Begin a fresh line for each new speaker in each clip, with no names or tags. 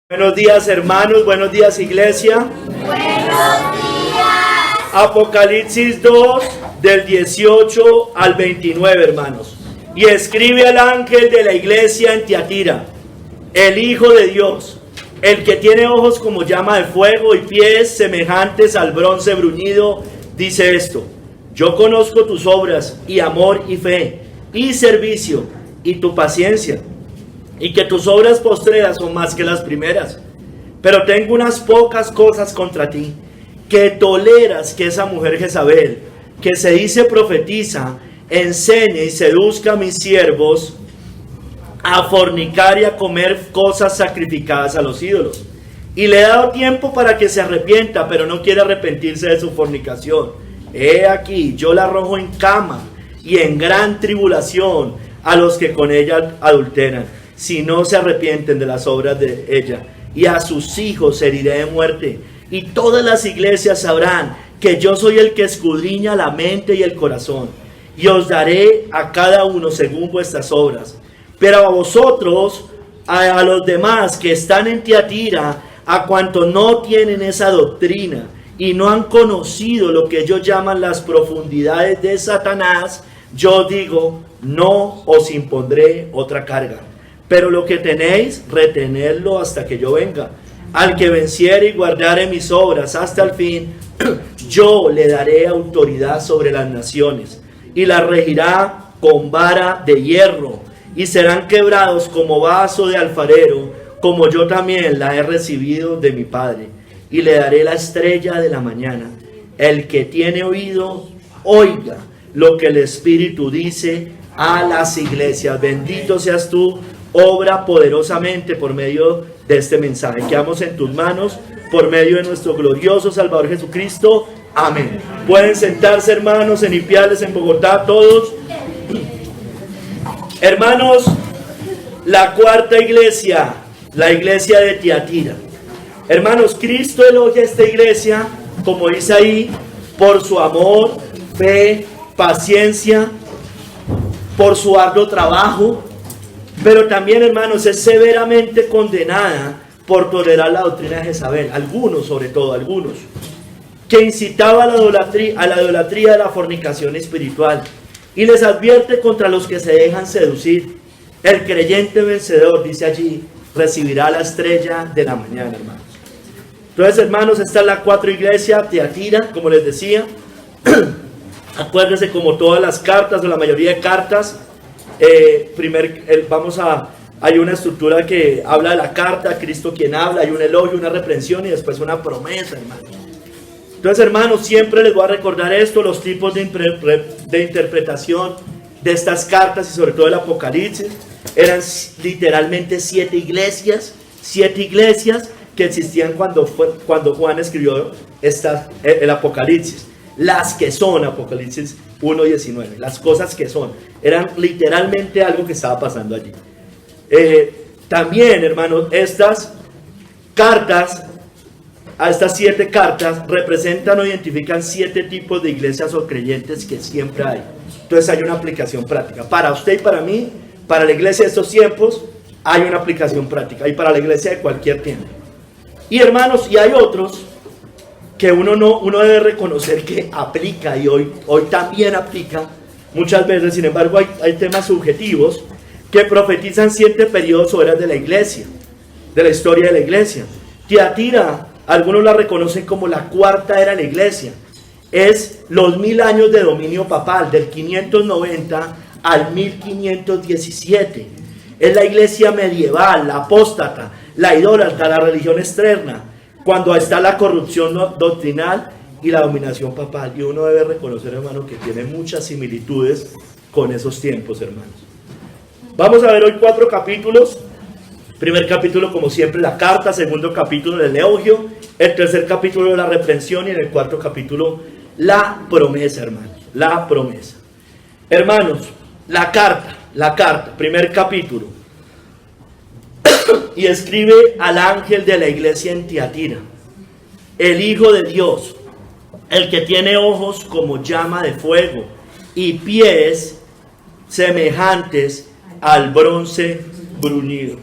Buenos días, hermanos, buenos días, iglesia.
Buenos días.
Apocalipsis 2 del 18 al 29, hermanos. Y escribe al ángel de la iglesia en Tiatira, el Hijo de Dios, el que tiene ojos como llama de fuego y pies semejantes al bronce bruñido, dice esto: yo conozco tus obras y amor y fe y servicio y tu paciencia, y que tus obras postreras son más que las primeras. Pero tengo unas pocas cosas contra ti, que toleras que esa mujer Jezabel, que se dice profetiza, enseñe y seduzca a mis siervos a fornicar y a comer cosas sacrificadas a los ídolos. Y le he dado tiempo para que se arrepienta, pero no quiere arrepentirse de su fornicación. He aquí, yo la arrojo en cama y en gran tribulación a los que con ella adulteran, si no se arrepienten de las obras de ella. Y a sus hijos heriré de muerte. Y todas las iglesias sabrán que yo soy el que escudriña la mente y el corazón. Y os daré a cada uno según vuestras obras. Pero a vosotros, a los demás que están en Tiatira, a cuantos no tienen esa doctrina y no han conocido lo que ellos llaman las profundidades de Satanás, yo digo, no os impondré otra carga. Pero lo que tenéis, retenedlo hasta que yo venga. Al que venciere y guardare mis obras hasta el fin, yo le daré autoridad sobre las naciones, y las regirá con vara de hierro, y serán quebrados como vaso de alfarero, como yo también la he recibido de mi Padre. Y le daré la estrella de la mañana. El que tiene oído, oiga lo que el Espíritu dice a las iglesias. Bendito seas tú, obra poderosamente por medio de este mensaje. Quedamos en tus manos por medio de nuestro glorioso Salvador Jesucristo. Amén. Pueden sentarse, hermanos, en Ipiales, en Bogotá, todos. Hermanos, la cuarta iglesia, la iglesia de Tiatira. Hermanos, Cristo elogia a esta iglesia, como dice ahí, por su amor, fe, paciencia, por su arduo trabajo. Pero también, hermanos, es severamente condenada por tolerar la doctrina de Jezabel. Algunos, sobre todo, algunos, que incitaba a la idolatría de la fornicación espiritual. Y les advierte contra los que se dejan seducir. El creyente vencedor, dice allí, recibirá la estrella de la mañana, hermanos. Entonces, hermanos, esta es la cuarta iglesia, Tiatira, como les decía. Acuérdense, como todas las cartas, o la mayoría de cartas, hay una estructura que habla de la carta, Cristo quien habla, hay un elogio, una reprensión y después una promesa, hermanos. Entonces, hermanos, siempre les voy a recordar esto, los tipos de interpretación de estas cartas y sobre todo el Apocalipsis. Eran literalmente siete iglesias que existían cuando Juan escribió el Apocalipsis. Las que son, Apocalipsis 1:19, las cosas que son, eran literalmente algo que estaba pasando allí. También, hermanos, estas siete cartas representan o identifican siete tipos de iglesias o creyentes que siempre hay. Entonces hay una aplicación práctica. Para usted y para mí, para la iglesia de estos tiempos, hay una aplicación práctica. Y para la iglesia de cualquier tiempo. Y hermanos, y hay otros que uno debe reconocer que aplica y hoy también aplica muchas veces. Sin embargo, hay temas subjetivos que profetizan siete periodos o eras de la iglesia, de la historia de la iglesia. Tiatira, algunos la reconocen como la cuarta era de la iglesia. Es los 1000 años de dominio papal, del 590 al 1517. Es la iglesia medieval, la apóstata, la idólatra, la religión externa, cuando está la corrupción doctrinal y la dominación papal. Y uno debe reconocer, hermano, que tiene muchas similitudes con esos tiempos, hermanos. Vamos a ver hoy 4 capítulos. Primer capítulo, como siempre, la carta. Segundo capítulo, el elogio. El tercer capítulo, la reprensión. Y en el cuarto capítulo, la promesa, hermanos. La promesa. Hermanos, la carta, primer capítulo. Y escribe al ángel de la iglesia en Tiatira, el Hijo de Dios, el que tiene ojos como llama de fuego y pies semejantes al bronce bruñido.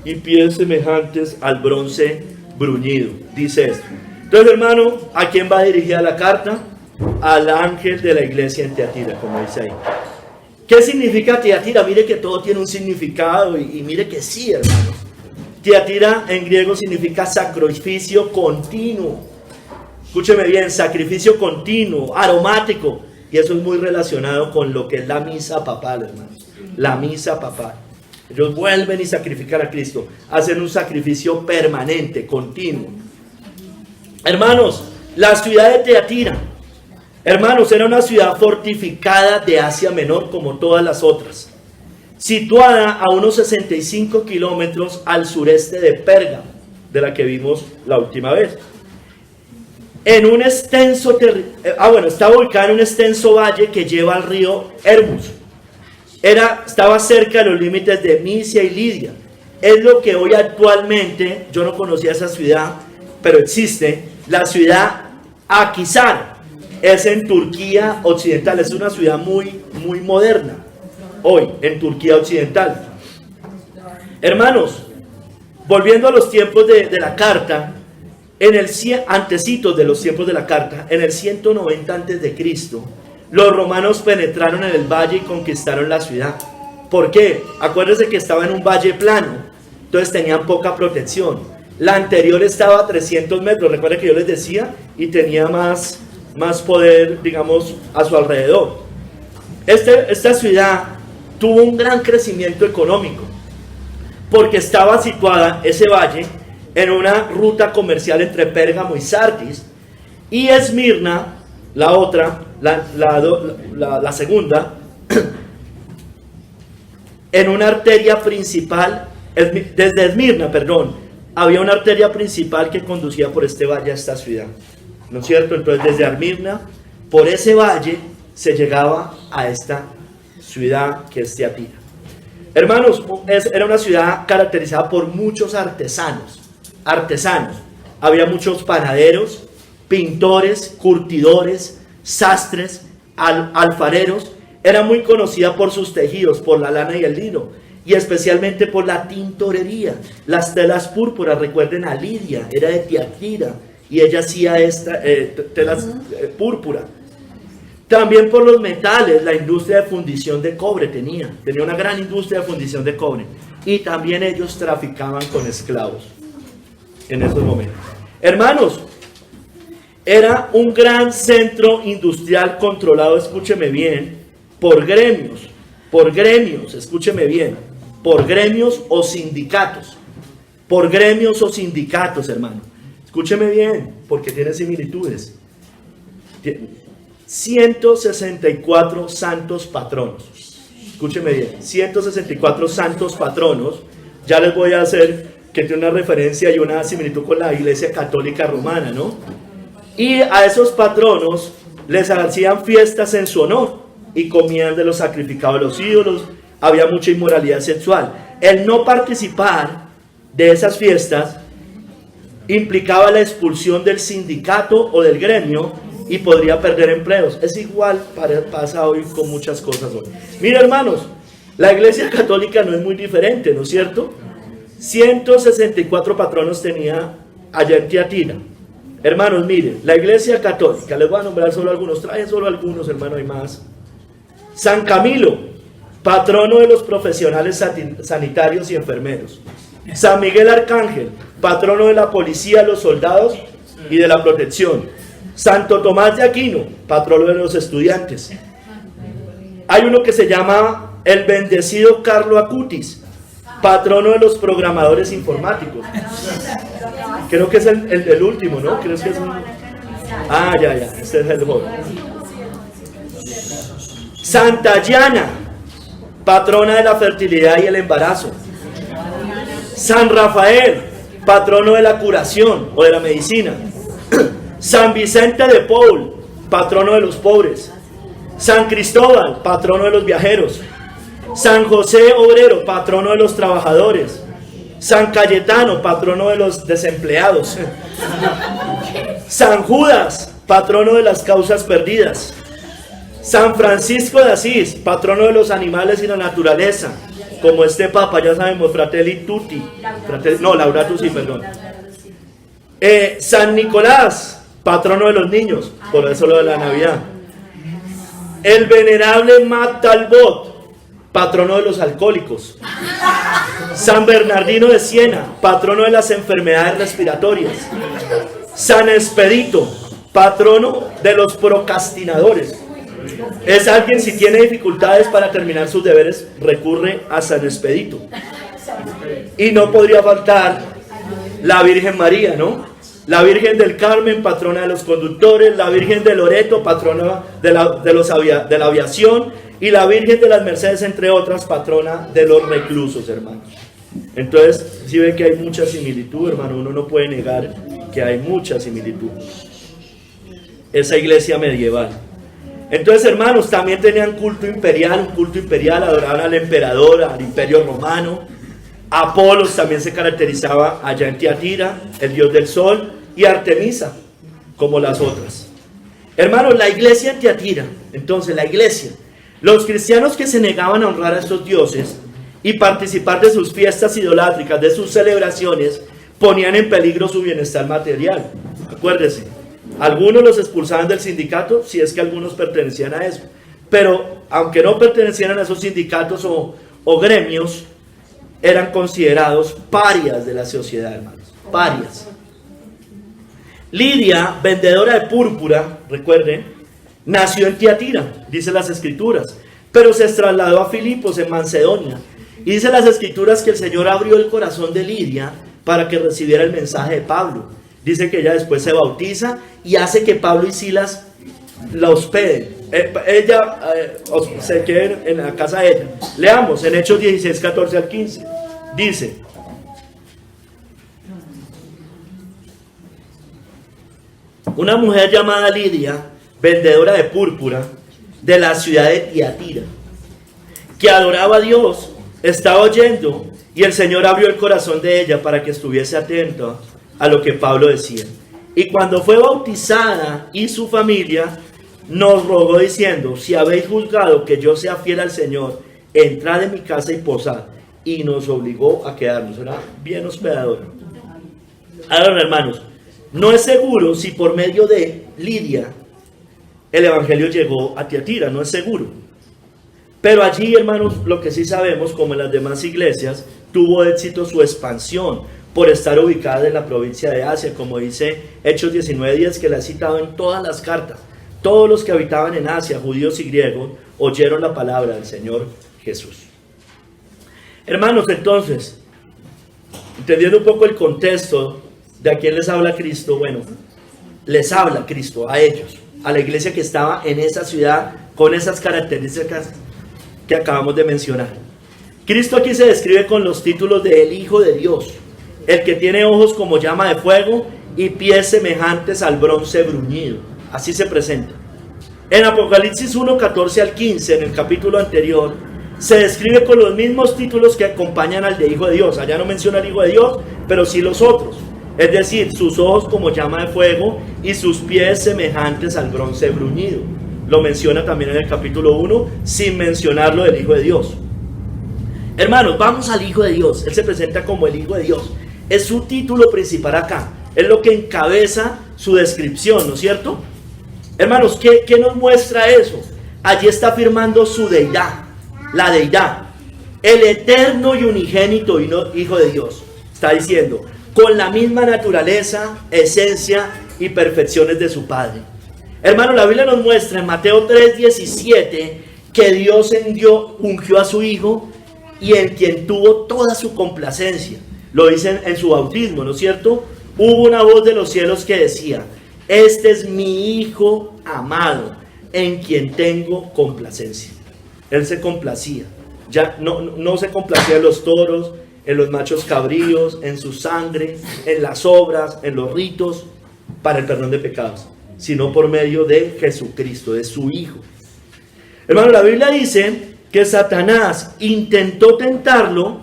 y pies semejantes al bronce bruñido. Dice esto. Entonces, hermano, ¿a quién va dirigida la carta? Al ángel de la iglesia en Tiatira, como dice ahí. ¿Qué significa Tiatira? Mire que todo tiene un significado y mire que sí, hermanos. Tiatira en griego significa sacrificio continuo. Escúcheme bien, sacrificio continuo, aromático. Y eso es muy relacionado con lo que es la misa papal, hermanos. La misa papal. Ellos vuelven y sacrifican a Cristo. Hacen un sacrificio permanente, continuo. Hermanos, la ciudad de Tiatira, hermanos, era una ciudad fortificada de Asia Menor como todas las otras. Situada a unos 65 kilómetros al sureste de Pérgamo, de la que vimos la última vez. En un extenso estaba ubicada en un extenso valle que lleva al río Hermus. Estaba cerca de los límites de Misia y Lidia. Es lo que hoy actualmente, yo no conocía esa ciudad, pero existe, la ciudad Akhisar. Es en Turquía occidental, es una ciudad muy, muy moderna, hoy en Turquía occidental. Hermanos, volviendo a los tiempos de la carta, antecitos de los tiempos de la carta, en el 190 a.C., los romanos penetraron en el valle y conquistaron la ciudad. ¿Por qué? Acuérdense que estaba en un valle plano, entonces tenían poca protección. La anterior estaba a 300 metros, recuerden que yo les decía, y tenía más poder, digamos, a su alrededor. Esta ciudad tuvo un gran crecimiento económico, porque estaba situada, ese valle, en una ruta comercial entre Pérgamo y Sardis, y Esmirna, la otra, la segunda, en una arteria principal, desde Esmirna, había una arteria principal que conducía por este valle a esta ciudad, ¿no es cierto? Entonces desde Esmirna, por ese valle, se llegaba a esta ciudad que es Tiatira. Hermanos, era una ciudad caracterizada por muchos artesanos. Había muchos panaderos, pintores, curtidores, sastres, alfareros. Era muy conocida por sus tejidos, por la lana y el lino, y especialmente por la tintorería. Las telas púrpuras, recuerden a Lidia, era de Tiatira, y ella hacía telas púrpura. También por los metales, la industria de fundición de cobre tenía una gran industria de fundición de cobre, y también ellos traficaban con esclavos en esos momentos. Hermanos, era un gran centro industrial controlado, escúcheme bien, por gremios, escúcheme bien, por gremios o sindicatos, hermano. Escúcheme bien, porque tiene similitudes. 164 santos patronos. Escúcheme bien, 164 santos patronos. Ya les voy a hacer que tiene una referencia y una similitud con la Iglesia Católica Romana, ¿no? Y a esos patronos les hacían fiestas en su honor y comían de los sacrificados de los ídolos. Había mucha inmoralidad sexual. El no participar de esas fiestas implicaba la expulsión del sindicato o del gremio y podría perder empleos. Es igual, pasa hoy con muchas cosas hoy. Mira, hermanos, la Iglesia Católica no es muy diferente, ¿no es cierto? 164 patronos tenía allá en Tiatira. Hermanos, miren, la Iglesia Católica, les voy a nombrar solo algunos, traen solo algunos, hermano, hay más. San Camilo, patrono de los profesionales sanitarios y enfermeros. San Miguel Arcángel, patrono de la policía, los soldados y de la protección. Santo Tomás de Aquino, patrono de los estudiantes. Hay uno que se llama el bendecido Carlo Acutis, patrono de los programadores informáticos. Creo que es el último, ¿no? Creo que es un... ya, este es el joven. Santa Llana, patrona de la fertilidad y el embarazo. San Rafael, patrono de la curación o de la medicina. San Vicente de Paul, patrono de los pobres. San Cristóbal, patrono de los viajeros. San José Obrero, patrono de los trabajadores. San Cayetano, patrono de los desempleados. San Judas, patrono de las causas perdidas. San Francisco de Asís, patrono de los animales y la naturaleza. como este Papa, ya sabemos, Fratelli Tutti, Laudato Si, perdón. San Nicolás, patrono de los niños, por eso lo de la Navidad. El venerable Mat Talbot, patrono de los alcohólicos. San Bernardino de Siena, patrono de las enfermedades respiratorias. San Expedito, patrono de los procrastinadores. Es alguien, si tiene dificultades para terminar sus deberes, recurre a San Expedito. Y no podría faltar la Virgen María, ¿no? La Virgen del Carmen, patrona de los conductores. La Virgen de Loreto, patrona de la aviación. Y la Virgen de las Mercedes, entre otras, patrona de los reclusos, hermanos. Entonces, si ven que hay mucha similitud, hermano, uno no puede negar que hay mucha similitud. Esa iglesia medieval. Entonces, hermanos, también tenían un culto imperial, adoraban al emperador, al imperio romano. Apolos también se caracterizaba allá en Tiatira, el dios del sol, y Artemisa, como las otras. Hermanos, la iglesia en Tiatira, entonces la iglesia, los cristianos que se negaban a honrar a estos dioses y participar de sus fiestas idolátricas, de sus celebraciones, ponían en peligro su bienestar material. Acuérdense, algunos los expulsaban del sindicato, si es que algunos pertenecían a eso. Pero aunque no pertenecieran a esos sindicatos o gremios, eran considerados parias de la sociedad, hermanos. Parias. Lidia, vendedora de púrpura, recuerden, nació en Tiatira, dice las escrituras, pero se trasladó a Filipos en Macedonia. Y dice las escrituras que el Señor abrió el corazón de Lidia para que recibiera el mensaje de Pablo. Dice que ella después se bautiza y hace que Pablo y Silas la hospeden. Ella se queda en la casa de ella. Leamos en Hechos 16, 14 al 15. Dice: una mujer llamada Lidia, vendedora de púrpura de la ciudad de Tiatira, que adoraba a Dios, estaba oyendo, y el Señor abrió el corazón de ella para que estuviese atenta a lo que Pablo decía. Y cuando fue bautizada y su familia, nos rogó diciendo: si habéis juzgado que yo sea fiel al Señor, entrad en mi casa y posad. Y nos obligó a quedarnos. Era bien hospedadora. Ahora, hermanos, no es seguro si por medio de Lidia el evangelio llegó a Tiatira, no es seguro. Pero allí, hermanos, lo que sí sabemos, como en las demás iglesias, tuvo éxito su expansión por estar ubicada en la provincia de Asia, como dice Hechos 19:10, que la ha citado en todas las cartas. Todos los que habitaban en Asia, judíos y griegos, oyeron la palabra del Señor Jesús. Hermanos, entonces, entendiendo un poco el contexto de a quién les habla Cristo, bueno, les habla Cristo a ellos, a la iglesia que estaba en esa ciudad con esas características que acabamos de mencionar. Cristo aquí se describe con los títulos de el Hijo de Dios, el que tiene ojos como llama de fuego y pies semejantes al bronce bruñido. Así se presenta. En Apocalipsis 1, 14 al 15, en el capítulo anterior, se describe con los mismos títulos que acompañan al de Hijo de Dios. Allá no menciona al Hijo de Dios, pero sí los otros. Es decir, sus ojos como llama de fuego y sus pies semejantes al bronce bruñido. Lo menciona también en el capítulo 1, sin mencionarlo del Hijo de Dios. Hermanos, vamos al Hijo de Dios. Él se presenta como el Hijo de Dios. Es su título principal acá. Es lo que encabeza su descripción, ¿no es cierto? Hermanos, ¿qué nos muestra eso? Allí está afirmando su deidad. La deidad, el eterno y unigénito Hijo de Dios, está diciendo, con la misma naturaleza, esencia y perfecciones de su Padre. Hermano, la Biblia nos muestra en Mateo 3:17 que Dios ungió a su Hijo y en quien tuvo toda su complacencia. Lo dice en su bautismo, ¿no es cierto? Hubo una voz de los cielos que decía: este es mi Hijo amado, en quien tengo complacencia. Él se complacía, ya no se complacía en los toros, en los machos cabríos, en su sangre, en las obras, en los ritos para el perdón de pecados, sino por medio de Jesucristo, de su Hijo. Hermano, la Biblia dice que Satanás intentó tentarlo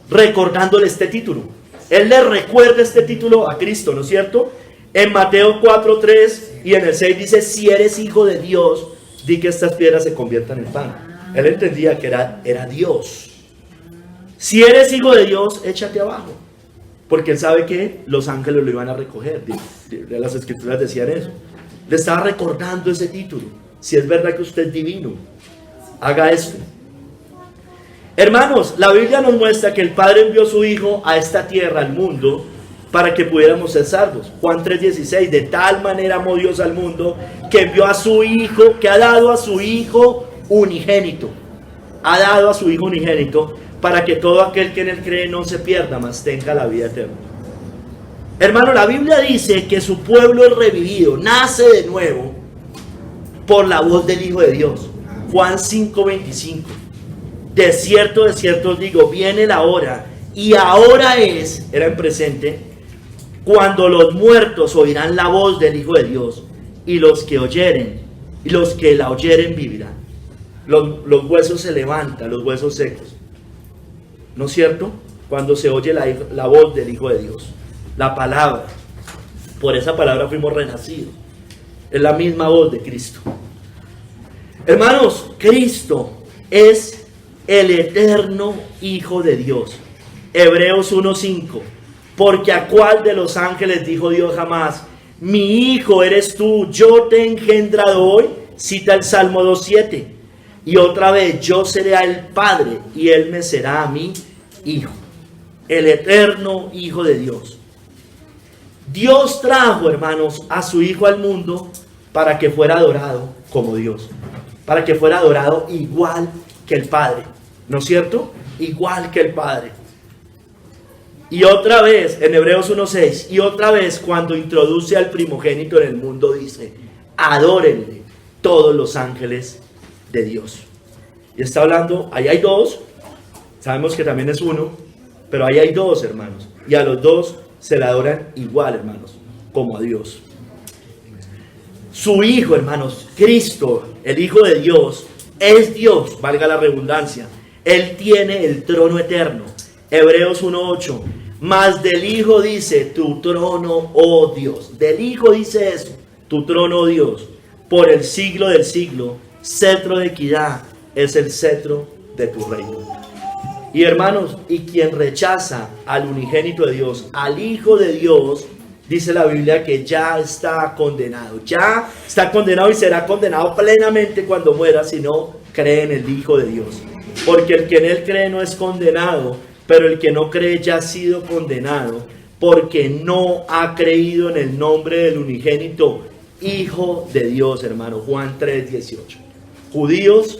recordándole este título. Él le recuerda este título a Cristo, ¿no es cierto? En Mateo 4:3 y en el 6 dice: si eres Hijo de Dios, di que estas piedras se conviertan en pan. Él entendía que era Dios. Si eres hijo de Dios, échate abajo. Porque él sabe que los ángeles lo iban a recoger. Las escrituras decían eso. Le estaba recordando ese título. Si es verdad que usted es divino, haga esto. Hermanos, la Biblia nos muestra que el Padre envió a su Hijo a esta tierra, al mundo, para que pudiéramos ser salvos. Juan 3:16, de tal manera amó Dios al mundo, que envió a su Hijo, que ha dado a su Hijo unigénito. Ha dado a su Hijo unigénito, para que todo aquel que en él cree no se pierda, mas tenga la vida eterna. Hermano, la Biblia dice que su pueblo es revivido, nace de nuevo, por la voz del Hijo de Dios. Juan 5:25. De cierto os digo, viene la hora, y ahora es, era en presente, cuando los muertos oirán la voz del Hijo de Dios, y los que la oyeren vivirán. Los huesos se levantan, los huesos secos. ¿No es cierto? Cuando se oye la voz del Hijo de Dios, la palabra. Por esa palabra fuimos renacidos. Es la misma voz de Cristo. Hermanos, Cristo es el eterno Hijo de Dios. Hebreos 1:5. Porque a cuál de los ángeles dijo Dios jamás: mi hijo eres tú, yo te he engendrado hoy. Cita el Salmo 2:7. Y otra vez, yo seré a él padre y él me será a mí hijo. El eterno Hijo de Dios. Dios trajo, hermanos, a su Hijo al mundo para que fuera adorado como Dios, para que fuera adorado igual que el Padre, ¿no es cierto? Igual que el Padre. Y otra vez, en Hebreos 1:6, y otra vez cuando introduce al primogénito en el mundo, dice: adórenle todos los ángeles de Dios. Y está hablando, ahí hay dos, sabemos que también es uno, pero ahí hay dos, hermanos, y a los dos se le adoran igual, hermanos, como a Dios. Su Hijo, hermanos, Cristo, el Hijo de Dios, es Dios, valga la redundancia. Él tiene el trono eterno. Hebreos 1:8. Mas del Hijo dice: tu trono, oh Dios. Del Hijo dice eso: tu trono, oh Dios, por el siglo del siglo. Cetro de equidad es el cetro de tu reino. Y hermanos, y quien rechaza al unigénito de Dios, al Hijo de Dios, dice la Biblia que ya está condenado. Ya está condenado y será condenado plenamente cuando muera, si no cree en el Hijo de Dios. Porque el que en él cree no es condenado, pero el que no cree ya ha sido condenado, porque no ha creído en el nombre del unigénito Hijo de Dios, hermano. Juan 3:18. Judíos,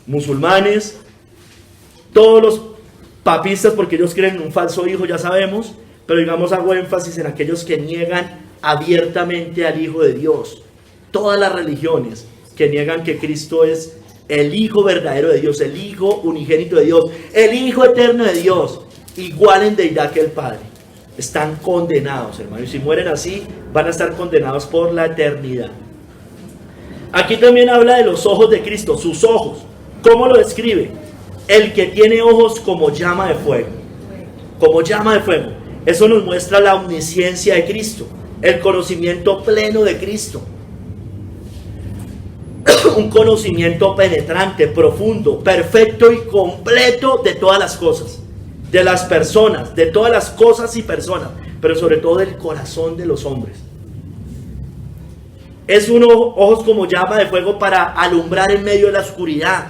musulmanes, todos los papistas, porque ellos creen en un falso hijo, ya sabemos, pero digamos, hago énfasis en aquellos que niegan abiertamente al Hijo de Dios. Todas las religiones que niegan que Cristo es el Hijo verdadero de Dios, el Hijo unigénito de Dios, el Hijo eterno de Dios, igual en deidad que el Padre, están condenados, hermanos. Y si mueren así, van a estar condenados por la eternidad. Aquí también habla de los ojos de Cristo, sus ojos. ¿Cómo lo describe? El que tiene ojos como llama de fuego. Como llama de fuego. Eso nos muestra la omnisciencia de Cristo, el conocimiento pleno de Cristo. Un conocimiento penetrante, profundo, perfecto y completo de todas las cosas, de las personas, de todas las cosas y personas, pero sobre todo del corazón de los hombres. Es unos ojos como llama de fuego para alumbrar en medio de la oscuridad,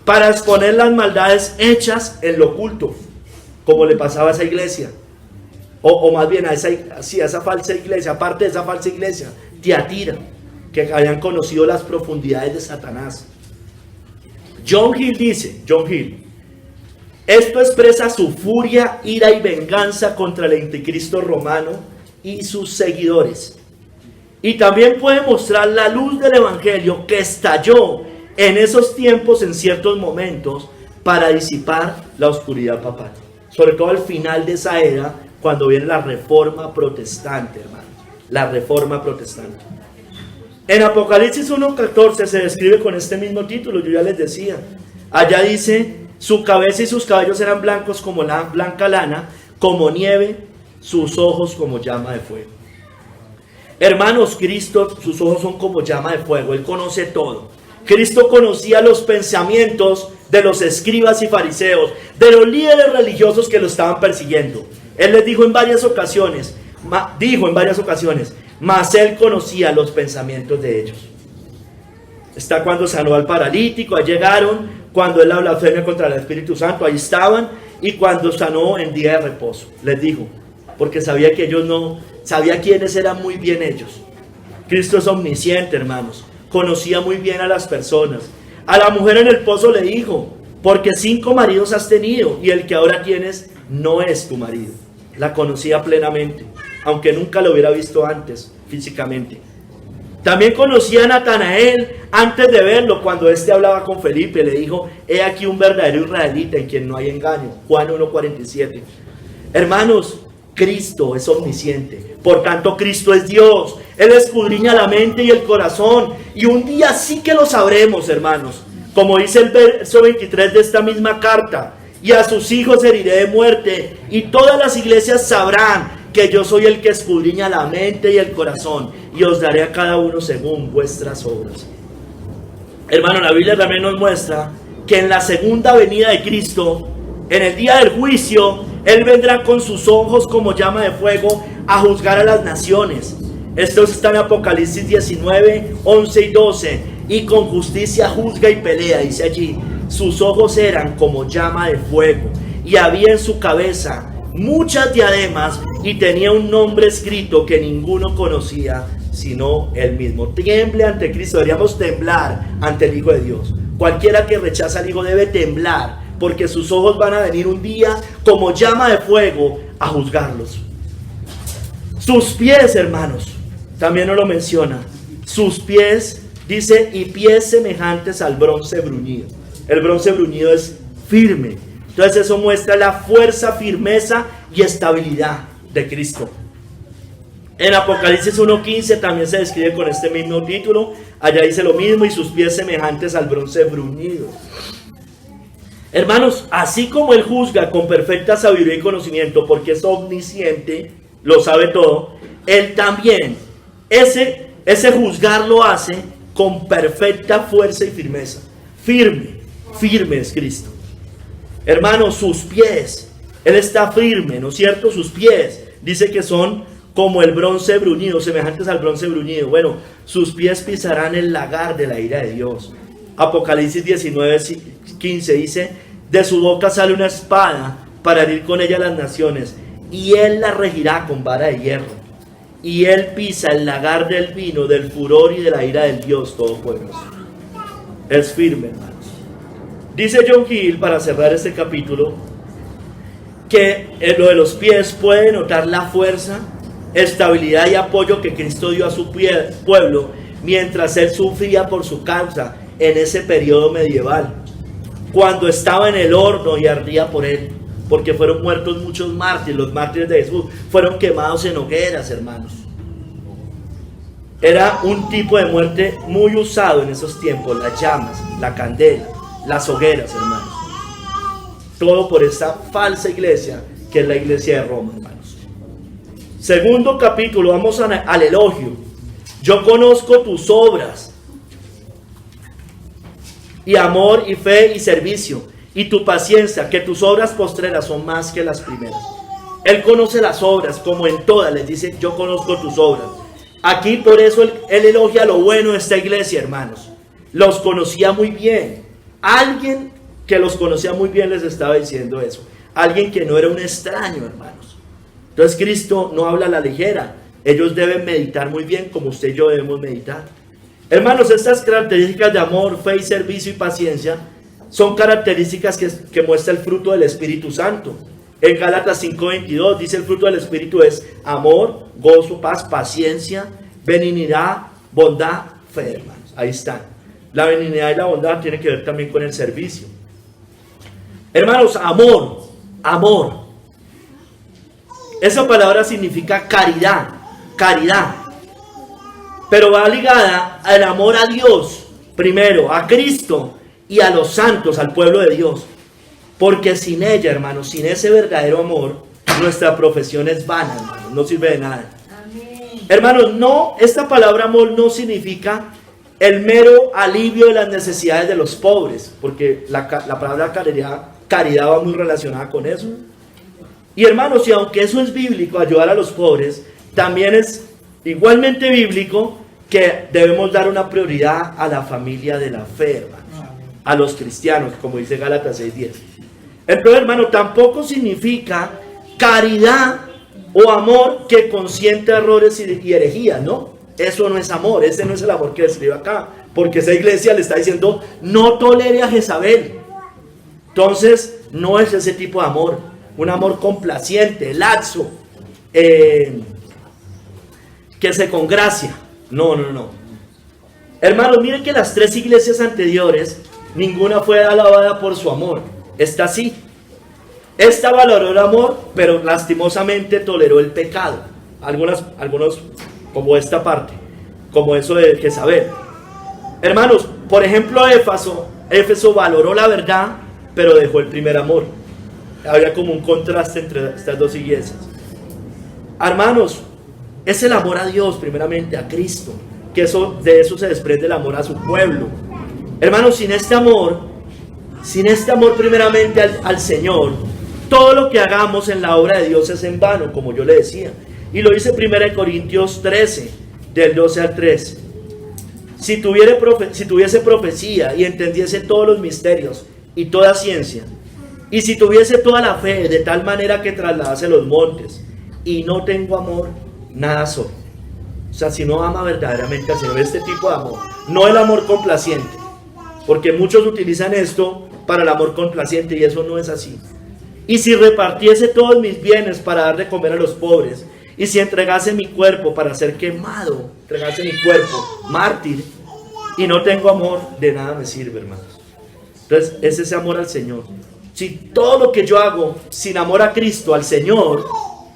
para exponer las maldades hechas en lo oculto, como le pasaba a esa iglesia, o más bien a esa falsa iglesia, aparte de esa falsa iglesia, Tiatira, que habían conocido las profundidades de Satanás. John Hill dice, esto expresa su furia, ira y venganza contra el anticristo romano y sus seguidores. Y también puede mostrar la luz del evangelio que estalló en esos tiempos, en ciertos momentos, para disipar la oscuridad papal. Sobre todo al final de esa era, cuando viene la reforma protestante, hermanos. La reforma protestante. En Apocalipsis 1:14 se describe con este mismo título, yo ya les decía. Allá dice: su cabeza y sus cabellos eran blancos como la blanca lana, como nieve, sus ojos como llama de fuego. Hermanos, Cristo, sus ojos son como llama de fuego. Él conoce todo. Cristo conocía los pensamientos de los escribas y fariseos, de los líderes religiosos que lo estaban persiguiendo. Él les dijo en varias ocasiones, mas él conocía los pensamientos de ellos. Está cuando sanó al paralítico, ahí llegaron, cuando él la blasfemia contra el Espíritu Santo, ahí estaban, y cuando sanó en día de reposo, les dijo, porque sabía que ellos no, sabía quiénes eran muy bien ellos. Cristo es omnisciente, hermanos, conocía muy bien a las personas. A la mujer en el pozo le dijo, porque 5 maridos has tenido, y el que ahora tienes no es tu marido. La conocía plenamente, aunque nunca lo hubiera visto antes, físicamente. También conocía a Natanael antes de verlo, cuando éste hablaba con Felipe, le dijo, he aquí un verdadero israelita en quien no hay engaño. Juan 1:47. Hermanos, Cristo es omnisciente, por tanto Cristo es Dios. Él escudriña la mente y el corazón, y un día sí que lo sabremos, hermanos. Como dice el verso 23 de esta misma carta, y a sus hijos heriré de muerte, y todas las iglesias sabrán que yo soy el que escudriña la mente y el corazón, y os daré a cada uno según vuestras obras. Hermano, la Biblia también nos muestra que en la segunda venida de Cristo, en el día del juicio, Él vendrá con sus ojos como llama de fuego a juzgar a las naciones. Esto está en Apocalipsis 19, 11 y 12. Y con justicia juzga y pelea, dice allí. Sus ojos eran como llama de fuego, y había en su cabeza muchas diademas, y tenía un nombre escrito que ninguno conocía sino él mismo. Tiemble ante Cristo. Deberíamos temblar ante el Hijo de Dios. Cualquiera que rechaza al Hijo debe temblar, porque sus ojos van a venir un día como llama de fuego a juzgarlos. Sus pies, hermanos, también nos lo menciona. Sus pies, dice, y pies semejantes al bronce bruñido. El bronce bruñido es firme. Entonces eso muestra la fuerza, firmeza y estabilidad de Cristo. En Apocalipsis 1:15 también se describe con este mismo título. Allá dice lo mismo, y sus pies semejantes al bronce bruñido. Hermanos, así como Él juzga con perfecta sabiduría y conocimiento, porque es omnisciente, lo sabe todo, Él también, ese juzgar lo hace con perfecta fuerza y firmeza. Firme es Cristo. Hermanos, sus pies, Él está firme, ¿no es cierto? Sus pies, dice que son como el bronce bruñido, semejantes al bronce bruñido. Bueno, sus pies pisarán el lagar de la ira de Dios. Apocalipsis 19:15 dice, de su boca sale una espada para herir con ella las naciones, y Él la regirá con vara de hierro. Y Él pisa el lagar del vino, del furor y de la ira del Dios Todopoderoso. Es firme, hermanos. Dice John Gill, para cerrar este capítulo, que en lo de los pies puede notar la fuerza, estabilidad y apoyo que Cristo dio a su pueblo mientras Él sufría por su causa en ese periodo medieval, cuando estaba en el horno y ardía por Él, porque fueron muertos muchos mártires. Los mártires de Jesús fueron quemados en hogueras, hermanos. Era un tipo de muerte muy usado en esos tiempos, las llamas, la candela, las hogueras, hermanos. Todo por esta falsa iglesia que es la iglesia de Roma, hermanos. Segundo capítulo, vamos al elogio. Yo conozco tus obras, y amor y fe y servicio, y tu paciencia, que tus obras postreras son más que las primeras. Él conoce las obras, como en todas, les dice, yo conozco tus obras. Aquí por eso él elogia lo bueno de esta iglesia, hermanos. Los conocía muy bien. Alguien que los conocía muy bien les estaba diciendo eso. Alguien que no era un extraño, hermanos. Entonces Cristo no habla a la ligera. Ellos deben meditar muy bien, como usted y yo debemos meditar. Hermanos, estas características de amor, fe y servicio y paciencia son características que muestra el fruto del Espíritu Santo. En Gálatas 5:22 dice, el fruto del Espíritu es amor, gozo, paz, paciencia, benignidad, bondad, fe, hermanos. Ahí están. La benignidad y la bondad tienen que ver también con el servicio. Hermanos, amor. Esa palabra significa caridad. Pero va ligada al amor a Dios, primero, a Cristo y a los santos, al pueblo de Dios. Porque sin ella, hermanos, sin ese verdadero amor, nuestra profesión es vana, hermanos, no sirve de nada. Amén. Hermanos, no, esta palabra amor no significa el mero alivio de las necesidades de los pobres, porque la palabra caridad va muy relacionada con eso. Y hermanos, y aunque eso es bíblico, ayudar a los pobres, también es igualmente bíblico que debemos dar una prioridad a la familia de la fe, hermanos, a los cristianos, como dice Gálatas 6:10. Entonces, hermano, tampoco significa caridad o amor que consiente errores y herejías, ¿no? Eso no es amor, ese no es el amor que describe acá, porque esa iglesia le está diciendo, no tolere a Jezabel. Entonces, no es ese tipo de amor, un amor complaciente, laxo, que se congracia. No. Hermanos, miren que las 3 iglesias anteriores, ninguna fue alabada por su amor. Esta sí. Esta valoró el amor, pero lastimosamente toleró el pecado. Algunos, como esta parte, como eso de Jezabel. Hermanos, por ejemplo, Éfeso valoró la verdad, pero dejó el primer amor. Había como un contraste entre estas 2 iglesias. Hermanos, es el amor a Dios, primeramente a Cristo, que de eso se desprende el amor a su pueblo. Hermanos, sin este amor primeramente al Señor, todo lo que hagamos en la obra de Dios es en vano, como yo le decía. Y lo dice 1 Corintios 13, del 12 al 13. Si tuviese profecía y entendiese todos los misterios y toda ciencia, y si tuviese toda la fe de tal manera que trasladase los montes, y no tengo amor, nada soy. O sea, si no ama verdaderamente al Señor, este tipo de amor, no el amor complaciente, porque muchos utilizan esto para el amor complaciente y eso no es así. Y si repartiese todos mis bienes para dar de comer a los pobres, y si entregase mi cuerpo para ser quemado, entregase mi cuerpo, mártir, y no tengo amor, de nada me sirve, hermanos. Entonces, es ese amor al Señor. Si todo lo que yo hago sin amor a Cristo, al Señor,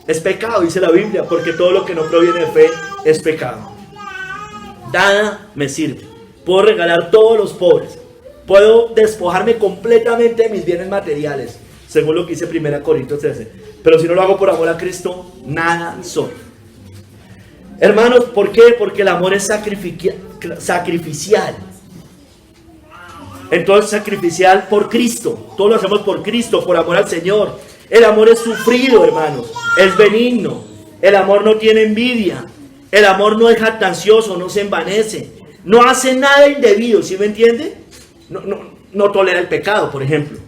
es pecado, dice la Biblia, porque todo lo que no proviene de fe es pecado. Nada me sirve. Puedo regalar todos los pobres, puedo despojarme completamente de mis bienes materiales, según lo que dice 1 Corintios 13. Pero si no lo hago por amor a Cristo, nada soy. Hermanos, ¿por qué? Porque el amor es sacrificial. Entonces, sacrificial por Cristo. Todo lo hacemos por Cristo, por amor al Señor. El amor es sufrido, hermanos. Es benigno. El amor no tiene envidia. El amor no es jactancioso, no se envanece. No hace nada indebido, ¿sí me entiende? No tolera el pecado, por ejemplo.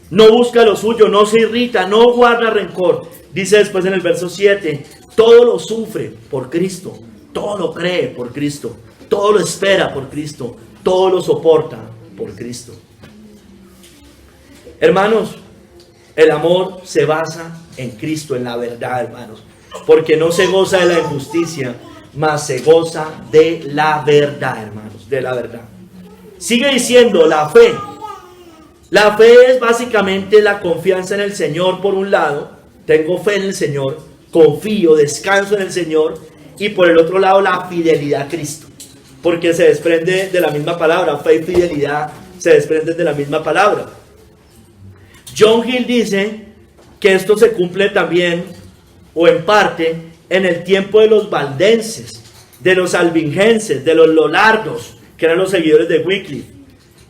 No busca lo suyo, no se irrita, no guarda rencor. Dice después en el verso 7, todo lo sufre por Cristo, todo lo cree por Cristo, todo lo espera por Cristo, todo lo soporta por Cristo. Hermanos, el amor se basa en Cristo, en la verdad, hermanos, porque no se goza de la injusticia, mas se goza de la verdad, hermanos, de la verdad. Sigue diciendo la fe. La fe es básicamente la confianza en el Señor por un lado. Tengo fe en el Señor, confío, descanso en el Señor. Y por el otro lado la fidelidad a Cristo. Porque se desprende de la misma palabra. Fe y fidelidad se desprenden de la misma palabra. John Gill dice que esto se cumple también, o en parte, en el tiempo de los valdenses, de los albingenses, de los lollardos, que eran los seguidores de Wycliffe,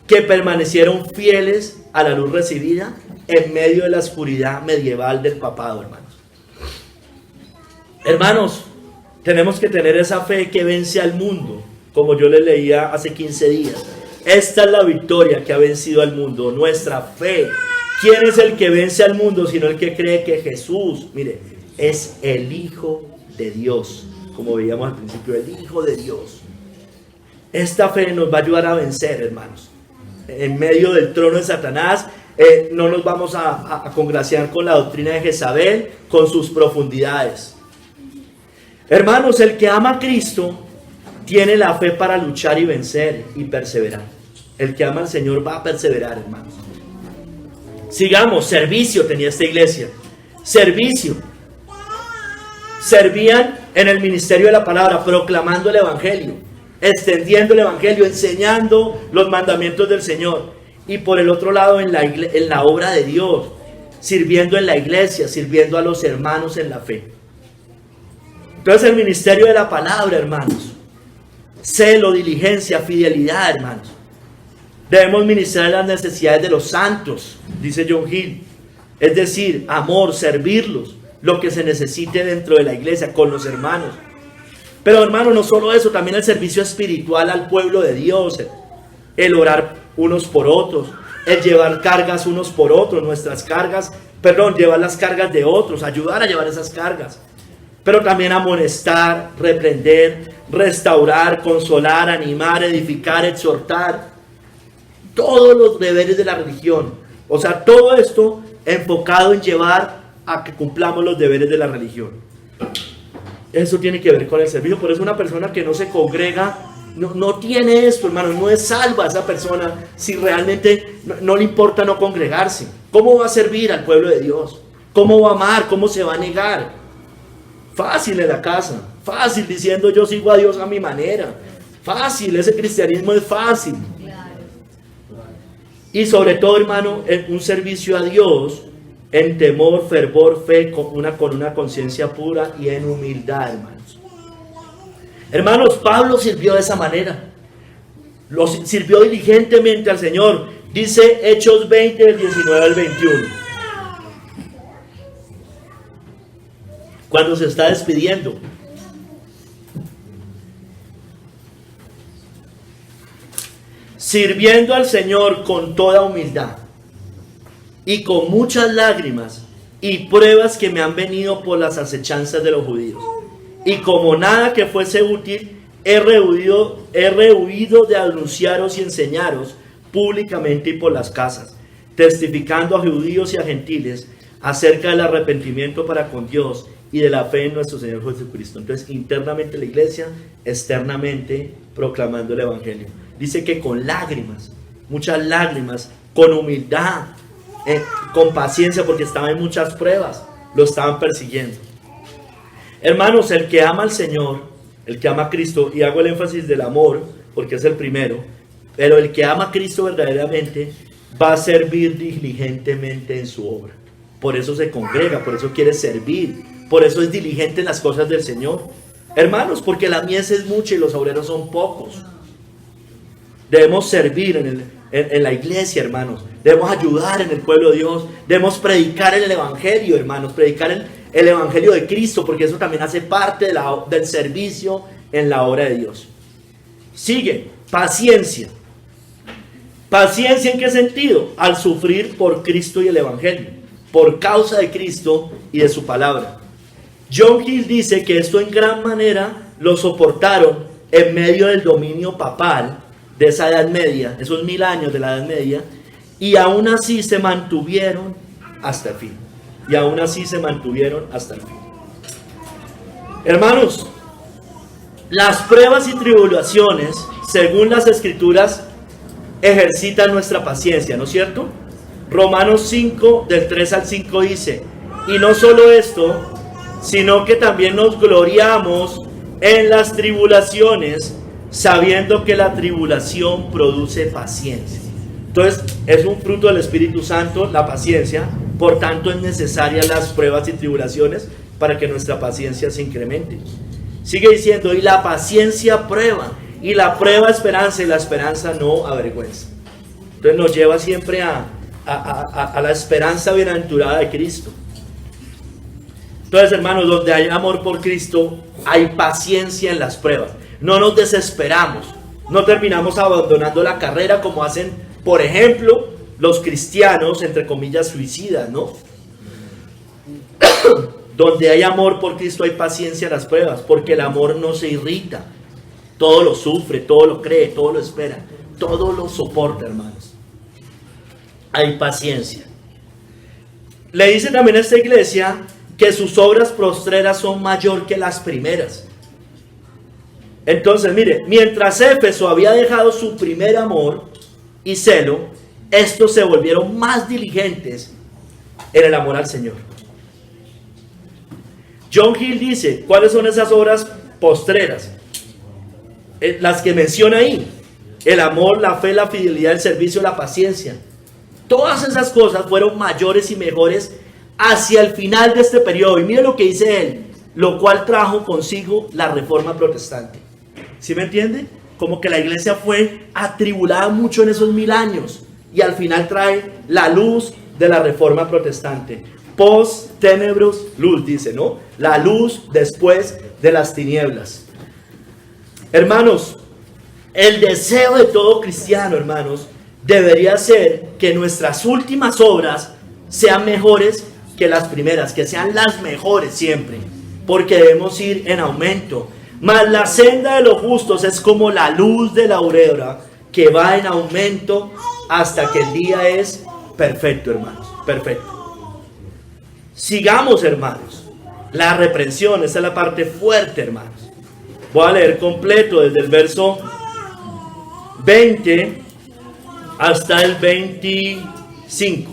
que permanecieron fieles a la luz recibida en medio de la oscuridad medieval del papado, hermanos. Hermanos, tenemos que tener esa fe que vence al mundo, como yo les leía hace 15 días. Esta es la victoria que ha vencido al mundo, nuestra fe. ¿Quién es el que vence al mundo sino el que cree que Jesús, mire, es el Hijo de Dios? Como veíamos al principio, el Hijo de Dios. Esta fe nos va a ayudar a vencer, hermanos. En medio del trono de Satanás, no nos vamos a congraciar con la doctrina de Jezabel, con sus profundidades. Hermanos, el que ama a Cristo tiene la fe para luchar y vencer y perseverar. El que ama al Señor va a perseverar, hermanos. Sigamos, servicio tenía esta iglesia. Servicio. Servían en el ministerio de la palabra, proclamando el evangelio, extendiendo el evangelio, enseñando los mandamientos del Señor. Y por el otro lado, en la obra de Dios, sirviendo en la iglesia, sirviendo a los hermanos en la fe. Entonces, el ministerio de la palabra, hermanos, celo, diligencia, fidelidad, hermanos. Debemos ministrar las necesidades de los santos, dice John Hill. Es decir, amor, servirlos, lo que se necesite dentro de la iglesia, con los hermanos. Pero hermanos, no solo eso, también el servicio espiritual al pueblo de Dios, el orar unos por otros, el llevar cargas unos por otros, llevar las cargas de otros, ayudar a llevar esas cargas. Pero también amonestar, reprender, restaurar, consolar, animar, edificar, exhortar. Todos los deberes de la religión. O sea, todo esto enfocado en llevar a que cumplamos los deberes de la religión. Eso tiene que ver con el servicio. Por eso una persona que no se congrega no tiene esto, hermano. No es salva esa persona si realmente no le importa no congregarse. ¿Cómo va a servir al pueblo de Dios? ¿Cómo va a amar? ¿Cómo se va a negar? Fácil en la casa. Fácil diciendo yo sigo a Dios a mi manera. Fácil, ese cristianismo es fácil. Y sobre todo, hermano, un servicio a Dios en temor, fervor, fe, con una conciencia pura y en humildad, hermanos. Hermanos, Pablo sirvió de esa manera. Sirvió diligentemente al Señor. Dice Hechos 20, del 19 al 21. Cuando se está despidiendo. Sirviendo al Señor con toda humildad y con muchas lágrimas y pruebas que me han venido por las acechanzas de los judíos. Y como nada que fuese útil, he rehuido de anunciaros y enseñaros públicamente y por las casas, testificando a judíos y a gentiles acerca del arrepentimiento para con Dios y de la fe en nuestro Señor Jesucristo. Entonces, internamente la iglesia, externamente proclamando el evangelio. Dice que con lágrimas, muchas lágrimas, con humildad, con paciencia, porque estaba en muchas pruebas, lo estaban persiguiendo. Hermanos, el que ama al Señor, el que ama a Cristo, y hago el énfasis del amor, porque es el primero, pero el que ama a Cristo verdaderamente, va a servir diligentemente en su obra. Por eso se congrega, por eso quiere servir, por eso es diligente en las cosas del Señor. Hermanos, porque la mies es mucha y los obreros son pocos. Debemos servir en la iglesia, hermanos. Debemos ayudar en el pueblo de Dios. Debemos predicar el evangelio, hermanos. Predicar el evangelio de Cristo, porque eso también hace parte del servicio en la obra de Dios. Sigue, paciencia. ¿Paciencia en qué sentido? Al sufrir por Cristo y el evangelio. Por causa de Cristo y de su palabra. John Hill dice que esto en gran manera lo soportaron en medio del dominio papal de esa Edad Media, esos 1000 años de la Edad Media, y aún así se mantuvieron hasta el fin. Y aún así se mantuvieron hasta el fin. Hermanos, las pruebas y tribulaciones, según las Escrituras, ejercitan nuestra paciencia, ¿no es cierto? Romanos 5, del 3 al 5 dice, y no solo esto, sino que también nos gloriamos en las tribulaciones, sabiendo que la tribulación produce paciencia. Entonces, es un fruto del Espíritu Santo, la paciencia. Por tanto, es necesaria las pruebas y tribulaciones para que nuestra paciencia se incremente. Sigue diciendo, y la paciencia prueba, y la prueba esperanza, y la esperanza no avergüenza. Entonces, nos lleva siempre a la esperanza bienaventurada de Cristo. Entonces, hermanos, donde hay amor por Cristo, hay paciencia en las pruebas. No nos desesperamos, no terminamos abandonando la carrera como hacen, por ejemplo, los cristianos, entre comillas, suicidas, ¿no? Donde hay amor por Cristo hay paciencia en las pruebas, porque el amor no se irrita, todo lo sufre, todo lo cree, todo lo espera, todo lo soporta, hermanos. Hay paciencia. Le dice también a esta iglesia que sus obras postreras son mayor que las primeras. Entonces, mire, mientras Éfeso había dejado su primer amor y celo, estos se volvieron más diligentes en el amor al Señor. John Hill dice, ¿cuáles son esas obras postreras? Las que menciona ahí: el amor, la fe, la fidelidad, el servicio, la paciencia. Todas esas cosas fueron mayores y mejores hacia el final de este periodo. Y mire lo que dice él, lo cual trajo consigo la reforma protestante. ¿Sí me entiende? como que la iglesia fue atribulada mucho en esos 1000 años y al final trae la luz de la reforma protestante. Post tenebros luz, dice, ¿no? La luz después de las tinieblas. Hermanos, el deseo de todo cristiano, hermanos, debería ser que nuestras últimas obras sean mejores que las primeras, que sean las mejores siempre, porque debemos ir en aumento. Mas la senda de los justos es como la luz de la aurora, que va en aumento hasta que el día es perfecto, hermanos, perfecto. Sigamos, hermanos, la reprensión, esa es la parte fuerte, hermanos. Voy a leer completo desde el verso 20 hasta el 25.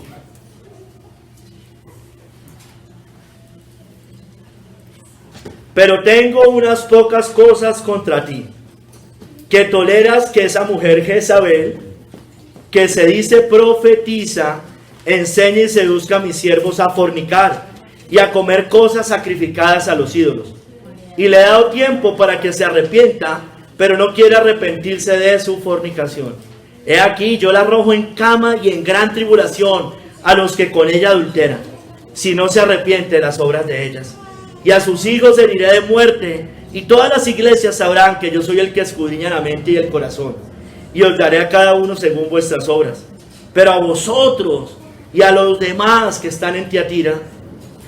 Pero tengo unas pocas cosas contra ti, que toleras que esa mujer Jezabel, que se dice profetiza, enseñe y seduzca a mis siervos a fornicar y a comer cosas sacrificadas a los ídolos. Y le he dado tiempo para que se arrepienta, pero no quiere arrepentirse de su fornicación. He aquí, yo la arrojo en cama y en gran tribulación a los que con ella adulteran, si no se arrepiente de las obras de ellas. Y a sus hijos heriré de muerte, y todas las iglesias sabrán que yo soy el que escudriña la mente y el corazón, y os daré a cada uno según vuestras obras. Pero a vosotros y a los demás que están en Tiatira,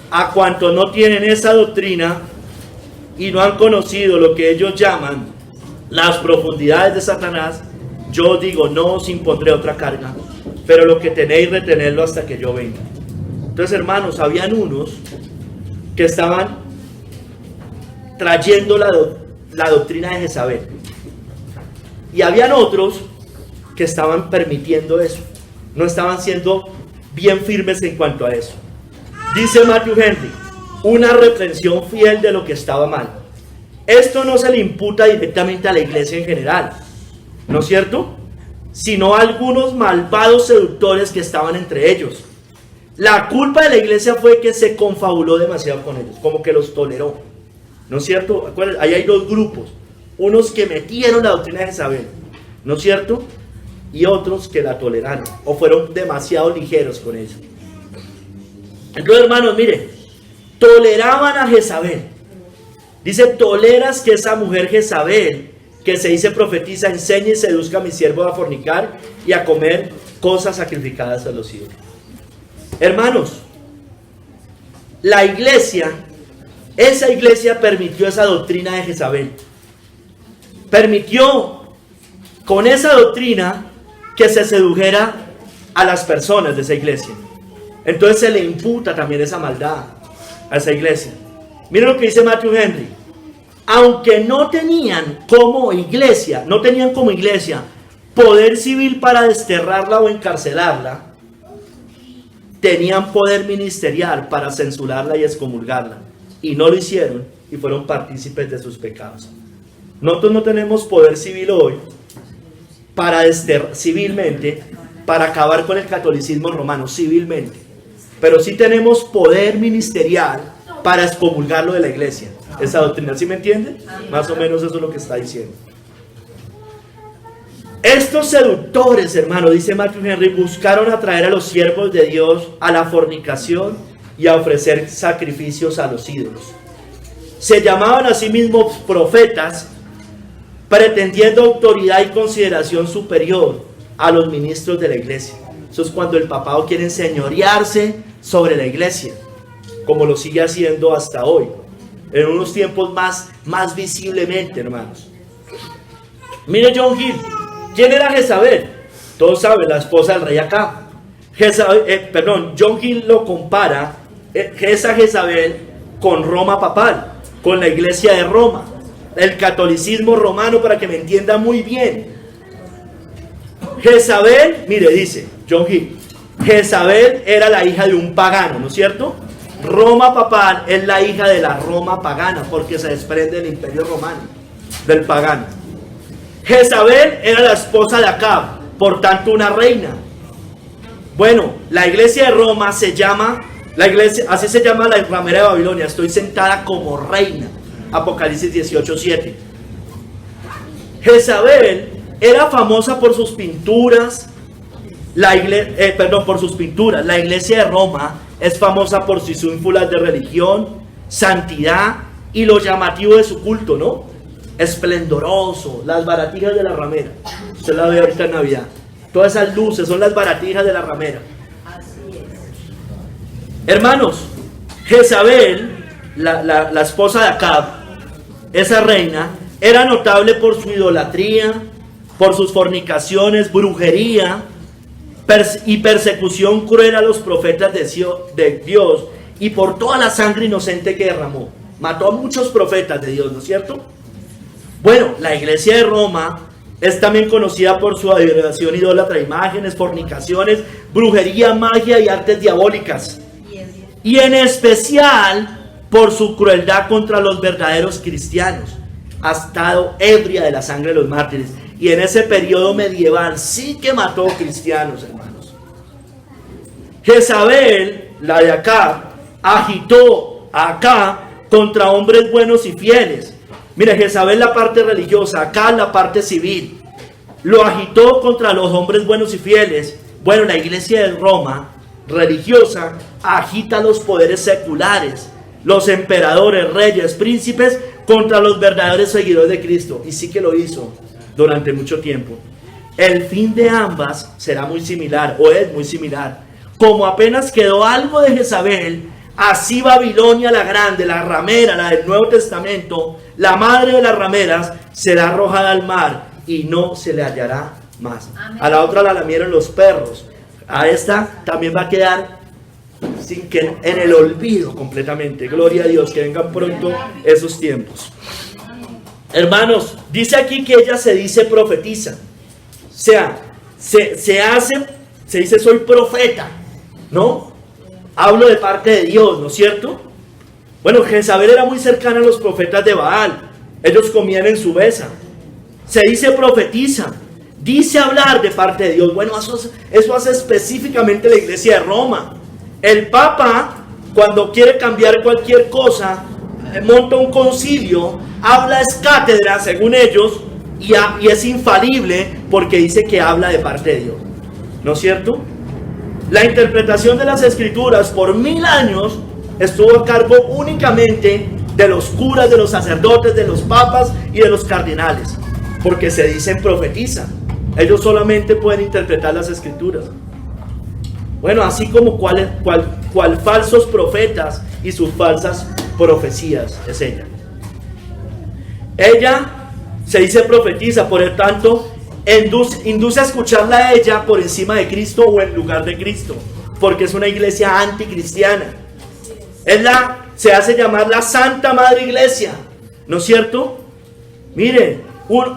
a cuantos no tienen esa doctrina y no han conocido lo que ellos llaman las profundidades de Satanás, yo os digo, no os impondré otra carga, pero lo que tenéis, retenedlo hasta que yo venga. Entonces, hermanos, habían unos que estaban trayendo la doctrina de Jezabel, y habían otros que estaban permitiendo eso, no estaban siendo bien firmes en cuanto a eso. Dice Matthew Henry, una reprensión fiel de lo que estaba mal. Esto no se le imputa directamente a la iglesia en general, ¿no es cierto?, sino a algunos malvados seductores que estaban entre ellos. La culpa de la iglesia fue que se confabuló demasiado con ellos, como que los toleró, ¿no es cierto? Acuérdense, ahí hay dos grupos, unos que metieron la doctrina de Jezabel, ¿no es cierto?, y otros que la toleraron o fueron demasiado ligeros con ella. Entonces, hermanos, miren, toleraban a Jezabel. Dice, toleras que esa mujer Jezabel, que se dice profetiza, enseñe y seduzca a mis siervos a fornicar y a comer cosas sacrificadas a los ídolos. Hermanos, la iglesia, esa iglesia permitió esa doctrina de Jezabel. Permitió con esa doctrina que se sedujera a las personas de esa iglesia. Entonces se le imputa también esa maldad a esa iglesia. Miren lo que dice Matthew Henry. Aunque no tenían como iglesia poder civil para desterrarla o encarcelarla, tenían poder ministerial para censurarla y excomulgarla. Y no lo hicieron y fueron partícipes de sus pecados. Nosotros no tenemos poder civil hoy para civilmente, para acabar con el catolicismo romano, civilmente. Pero sí tenemos poder ministerial para excomulgarlo de la iglesia. Esa doctrina, ¿sí me entiende? Más o menos eso es lo que está diciendo. Estos seductores, hermano, dice Matthew Henry, buscaron atraer a los siervos de Dios a la fornicación y a ofrecer sacrificios a los ídolos. Se llamaban a sí mismos profetas, pretendiendo autoridad y consideración superior a los ministros de la iglesia. Eso es cuando el papado quiere enseñorearse sobre la iglesia, como lo sigue haciendo hasta hoy, en unos tiempos más visiblemente, hermanos. Mire John Gill. ¿Quién era Jezabel? Todos saben, la esposa del rey Acab. John Gill lo compara, esa Jezabel, con Roma papal, con la iglesia de Roma, el catolicismo romano, para que me entienda muy bien. Jezabel, mire, dice John Gill, Jezabel era la hija de un pagano, ¿no es cierto? Roma papal es la hija de la Roma pagana, porque se desprende del imperio romano, del pagano. Jezabel era la esposa de Acab, por tanto una reina. Bueno, la iglesia de Roma se llama, así se llama la ramera de Babilonia, estoy sentada como reina, Apocalipsis 18:7. Jezabel era famosa por sus pinturas. Por sus pinturas. La iglesia de Roma es famosa por sus ínfulas de religión, santidad y lo llamativo de su culto, ¿no? Esplendoroso, las baratijas de la ramera. Usted la ve ahorita en Navidad. Todas esas luces son las baratijas de la ramera. Hermanos, Jezabel, la esposa de Acab, esa reina, era notable por su idolatría, por sus fornicaciones, brujería y persecución cruel a los profetas de Dios, y por toda la sangre inocente que derramó. Mató a muchos profetas de Dios, ¿no es cierto? Bueno, la iglesia de Roma es también conocida por su adoración idólatra, imágenes, fornicaciones, brujería, magia y artes diabólicas. Y en especial por su crueldad contra los verdaderos cristianos. Ha estado ebria de la sangre de los mártires. Y en ese periodo medieval sí que mató cristianos, hermanos. Jezabel, la de acá, agitó acá contra hombres buenos y fieles. Mira, Jezabel la parte religiosa, acá la parte civil. Lo agitó contra los hombres buenos y fieles. Bueno, la iglesia de Roma, religiosa, agita los poderes seculares, los emperadores, reyes, príncipes, contra los verdaderos seguidores de Cristo. Y sí que lo hizo durante mucho tiempo. El fin de ambas será muy similar, o es muy similar. Como apenas quedó algo de Jezabel, así Babilonia la grande, la ramera, la del Nuevo Testamento, la madre de las rameras, será arrojada al mar y no se le hallará más. Amén. A la otra la lamieron los perros. A esta también va a quedar en el olvido completamente. Gloria a Dios, que vengan pronto esos tiempos. Hermanos, dice aquí que ella se dice profetiza. O sea, se dice soy profeta, ¿no? Hablo de parte de Dios, ¿no es cierto? Bueno, Jezabel era muy cercana a los profetas de Baal. Ellos comían en su mesa. Se dice profetiza. Dice hablar de parte de Dios. Bueno, eso hace específicamente la iglesia de Roma. El Papa, cuando quiere cambiar cualquier cosa, monta un concilio, habla es cátedra, según ellos, y es infalible porque dice que habla de parte de Dios. ¿No es cierto? La interpretación de las escrituras por 1000 años estuvo a cargo únicamente de los curas, de los sacerdotes, de los papas y de los cardenales, porque se dicen profetizan. Ellos solamente pueden interpretar las escrituras. Bueno, así como cual falsos profetas y sus falsas profecías es ella. Ella se dice profetiza, por lo tanto, induce a escucharla a ella por encima de Cristo o en lugar de Cristo, porque es una iglesia anticristiana. Se hace llamar la Santa Madre Iglesia, ¿no es cierto? Miren,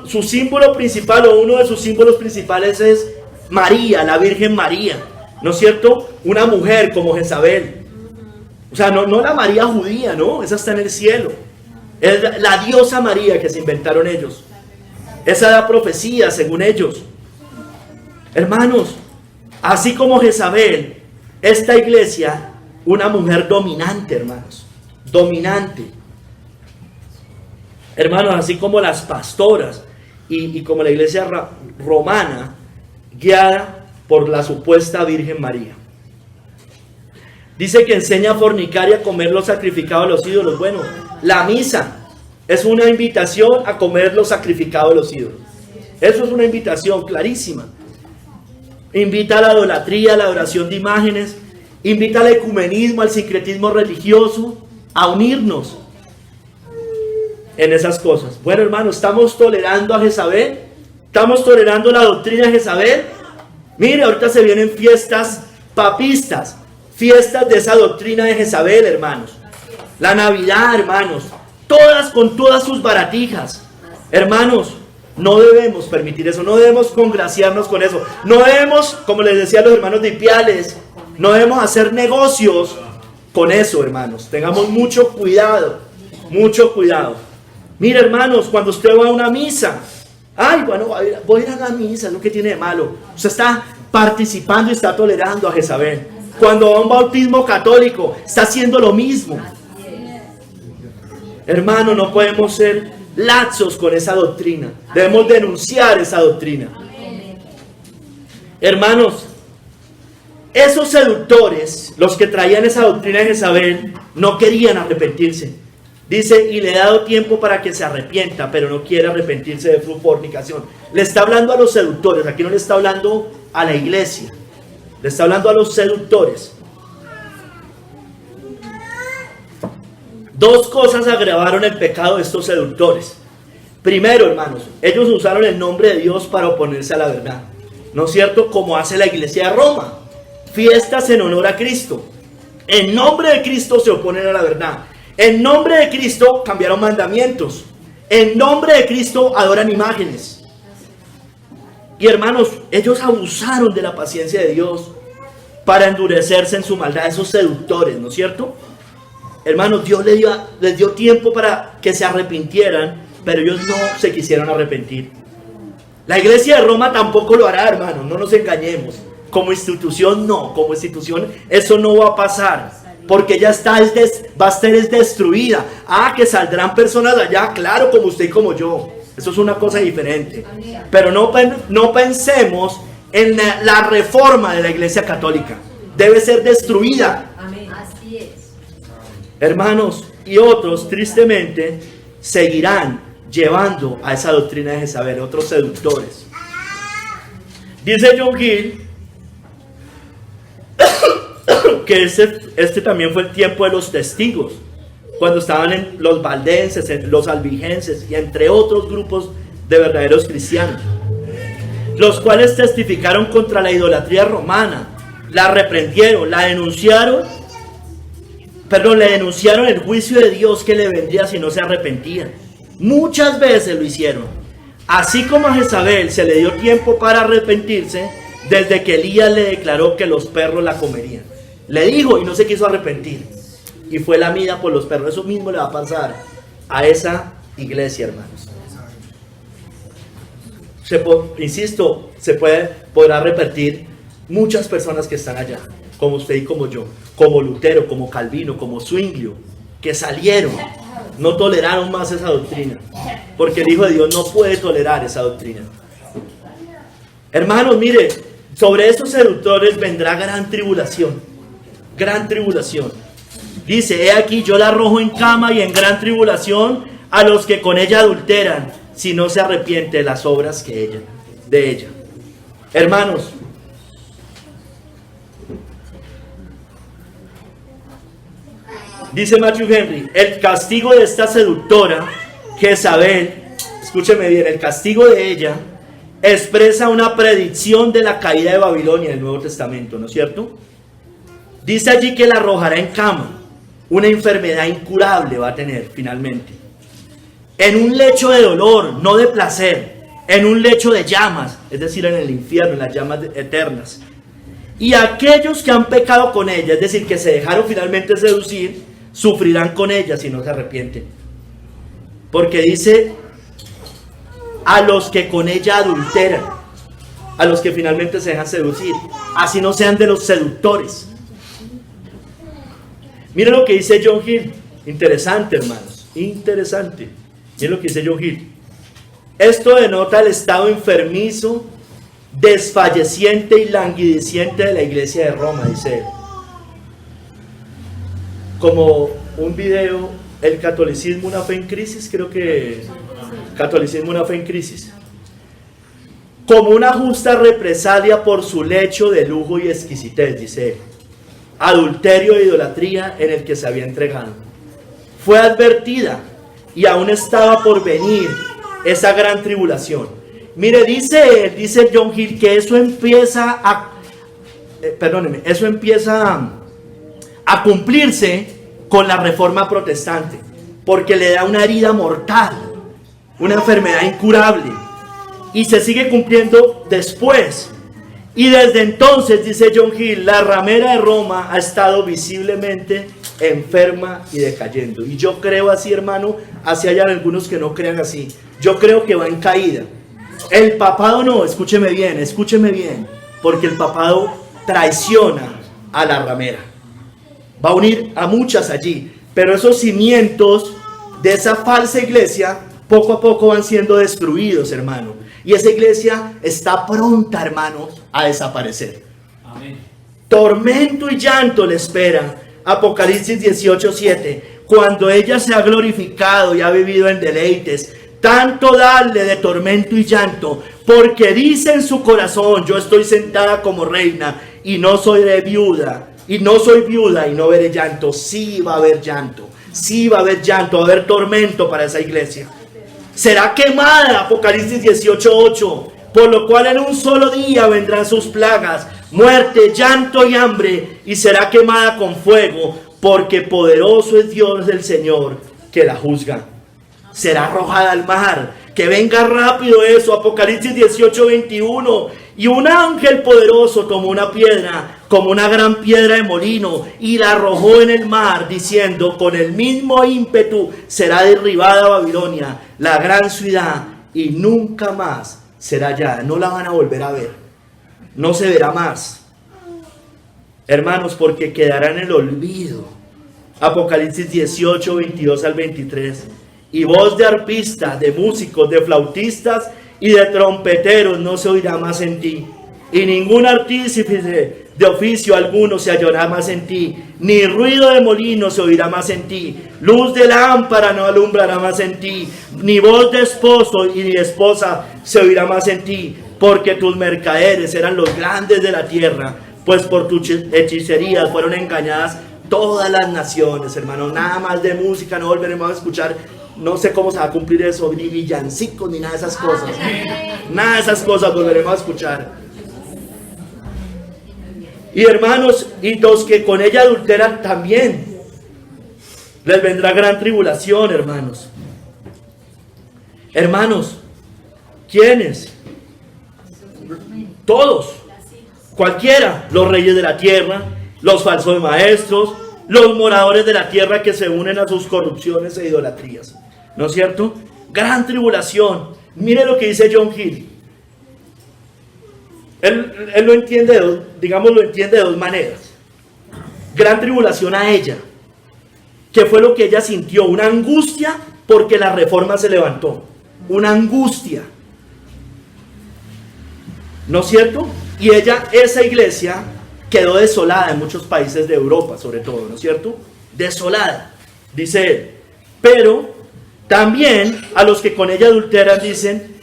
su símbolo principal o uno de sus símbolos principales es María, la Virgen María, ¿no es cierto? Una mujer como Jezabel. O sea, no la María judía, ¿no? Esa está en el cielo. Es la diosa María que se inventaron ellos. Esa da profecía según ellos. Hermanos, así como Jezabel, esta iglesia, una mujer dominante, hermanos. Dominante. Hermanos, así como las pastoras y como la iglesia romana, guiada por la supuesta Virgen María. Dice que enseña a fornicar y a comer lo sacrificado a los ídolos. Bueno, la misa es una invitación a comer lo sacrificado a los ídolos. Eso es una invitación clarísima. Invita a la idolatría, a la adoración de imágenes. Invita al ecumenismo, al sincretismo religioso, a unirnos en esas cosas. Bueno, hermanos, ¿estamos tolerando a Jezabel? ¿Estamos tolerando la doctrina de Jezabel? Mire, ahorita se vienen fiestas papistas, fiestas de esa doctrina de Jezabel, hermanos. La Navidad, hermanos, todas con todas sus baratijas. Hermanos, no debemos permitir eso, no debemos congraciarnos con eso. No debemos, como les decía a los hermanos de Ipiales, no debemos hacer negocios con eso, hermanos. Tengamos mucho cuidado, mucho cuidado. Mira, hermanos, cuando usted va a una misa, ay, bueno, voy a ir a la misa, es lo que tiene de malo. Usted está participando y está tolerando a Jezabel. Cuando va a un bautismo católico, está haciendo lo mismo. Hermano, no podemos ser laxos con esa doctrina. Debemos denunciar esa doctrina. Hermanos, esos seductores, los que traían esa doctrina de Jezabel, no querían arrepentirse. Dice, y le he dado tiempo para que se arrepienta, pero no quiere arrepentirse de su fornicación. Le está hablando a los seductores, aquí no le está hablando a la iglesia, le está hablando a los seductores. Dos cosas agravaron el pecado de estos seductores. Primero, hermanos, ellos usaron el nombre de Dios para oponerse a la verdad. ¿No es cierto? Como hace la iglesia de Roma. Fiestas en honor a Cristo. En nombre de Cristo se oponen a la verdad. En nombre de Cristo cambiaron mandamientos. En nombre de Cristo adoran imágenes. Y hermanos, ellos abusaron de la paciencia de Dios para endurecerse en su maldad, esos seductores, ¿no es cierto? Hermanos, Dios les dio tiempo para que se arrepintieran, pero ellos no se quisieron arrepentir. La iglesia de Roma tampoco lo hará, hermanos, no nos engañemos. Como institución no, como institución eso no va a pasar, porque ya está, va a ser destruida. Que saldrán personas allá, claro, como usted y como yo. Eso es una cosa diferente. Pero no pensemos en la reforma de la iglesia católica. Debe ser destruida.
Amén. Así es.
Hermanos, y otros tristemente seguirán llevando a esa doctrina de Jezabel, otros seductores. Dice John Gill que este también fue el tiempo de los testigos, cuando estaban en los valdenses, en los albigenses y entre otros grupos de verdaderos cristianos, los cuales testificaron contra la idolatría romana, la reprendieron, le denunciaron el juicio de Dios que le vendría si no se arrepentían. Muchas veces lo hicieron. Así como a Jezabel se le dio tiempo para arrepentirse, desde que Elías le declaró que los perros la comerían. Le dijo y no se quiso arrepentir, y fue lamida por los perros. Eso mismo le va a pasar a esa iglesia, hermanos. Insisto, podrá repetir muchas personas que están allá, como usted y como yo, como Lutero, como Calvino, como Zwinglio, que salieron, no toleraron más esa doctrina, porque el Hijo de Dios no puede tolerar esa doctrina. Hermanos, mire, sobre esos seductores vendrá gran tribulación, gran tribulación. Dice, he aquí yo la arrojo en cama y en gran tribulación a los que con ella adulteran, si no se arrepiente de las obras de ella. Hermanos, dice Matthew Henry, el castigo de esta seductora, Jezabel, escúcheme bien, el castigo de ella expresa una predicción de la caída de Babilonia en el Nuevo Testamento, ¿no es cierto? Dice allí que la arrojará en cama, una enfermedad incurable va a tener finalmente, en un lecho de dolor, no de placer, en un lecho de llamas, es decir, en el infierno, en las llamas eternas. Y aquellos que han pecado con ella, es decir, que se dejaron finalmente seducir, sufrirán con ella si no se arrepienten. Porque dice, a los que con ella adulteran, a los que finalmente se dejan seducir, así no sean de los seductores. Miren lo que dice John Gill, interesante, hermanos, interesante. Miren lo que dice John Gill. Esto denota el estado enfermizo, desfalleciente y languideciente de la iglesia de Roma, dice él. Como un video, el catolicismo, una fe en crisis, creo que catolicismo, una fe en crisis, como una justa represalia por su lecho de lujo y exquisitez, dice él, adulterio e idolatría en el que se había entregado. Fue advertida y aún estaba por venir esa gran tribulación. Mire, dice John Gill que eso empieza a cumplirse con la reforma protestante, porque le da una herida mortal, una enfermedad incurable, y se sigue cumpliendo después. Y desde entonces, dice John Gill, la ramera de Roma ha estado visiblemente enferma y decayendo. Y yo creo así, hermano, así hay algunos que no crean así. Yo creo que va en caída. El papado no, escúcheme bien, porque el papado traiciona a la ramera. Va a unir a muchas allí, pero esos cimientos de esa falsa iglesia poco a poco van siendo destruidos, hermano. Y esa iglesia está pronta, hermano, a desaparecer.
Amén.
Tormento y llanto le espera. Apocalipsis 18:7. Cuando ella se ha glorificado y ha vivido en deleites, tanto darle de tormento y llanto, porque dice en su corazón: yo estoy sentada como reina y no soy viuda, y no soy viuda y no veré llanto. Sí va a haber llanto, sí va a haber llanto, va a haber tormento para esa iglesia. Será quemada, Apocalipsis 18:8, por lo cual en un solo día vendrán sus plagas, muerte, llanto y hambre, y será quemada con fuego, porque poderoso es Dios del Señor que la juzga. Será arrojada al mar. Que venga rápido eso. Apocalipsis 18:21. Y un ángel poderoso tomó una piedra, como una gran piedra de molino, y la arrojó en el mar, diciendo: con el mismo ímpetu será derribada Babilonia, la gran ciudad, y nunca más será hallada. No la van a volver a ver. No se verá más, hermanos, porque quedará en el olvido. Apocalipsis 18:22 al 23. Y voz de arpistas, de músicos, de flautistas y de trompeteros no se oirá más en ti. Y ningún artífice de oficio alguno se hallará más en ti. Ni ruido de molino se oirá más en ti. Luz de lámpara no alumbrará más en ti. Ni voz de esposo y de esposa se oirá más en ti. Porque tus mercaderes eran los grandes de la tierra, pues por tus hechicerías fueron engañadas todas las naciones, hermano. Nada más de música, no volveremos a escuchar. No sé cómo se va a cumplir eso, ni villancicos, ni nada de esas cosas. Nada de esas cosas volveremos a escuchar. Y hermanos, y los que con ella adulteran también, les vendrá gran tribulación, hermanos. Hermanos, ¿quiénes? Todos, cualquiera, los reyes de la tierra, los falsos maestros, los moradores de la tierra que se unen a sus corrupciones e idolatrías. ¿No es cierto? Gran tribulación. Mire lo que dice John Hill. Él lo entiende, lo entiende de dos maneras. Gran tribulación a ella. ¿Qué fue lo que ella sintió? Una angustia porque la reforma se levantó. Una angustia. ¿No es cierto? Y esa iglesia quedó desolada en muchos países de Europa, sobre todo, ¿no es cierto? Desolada, dice él. Pero también a los que con ella adulteran, dicen,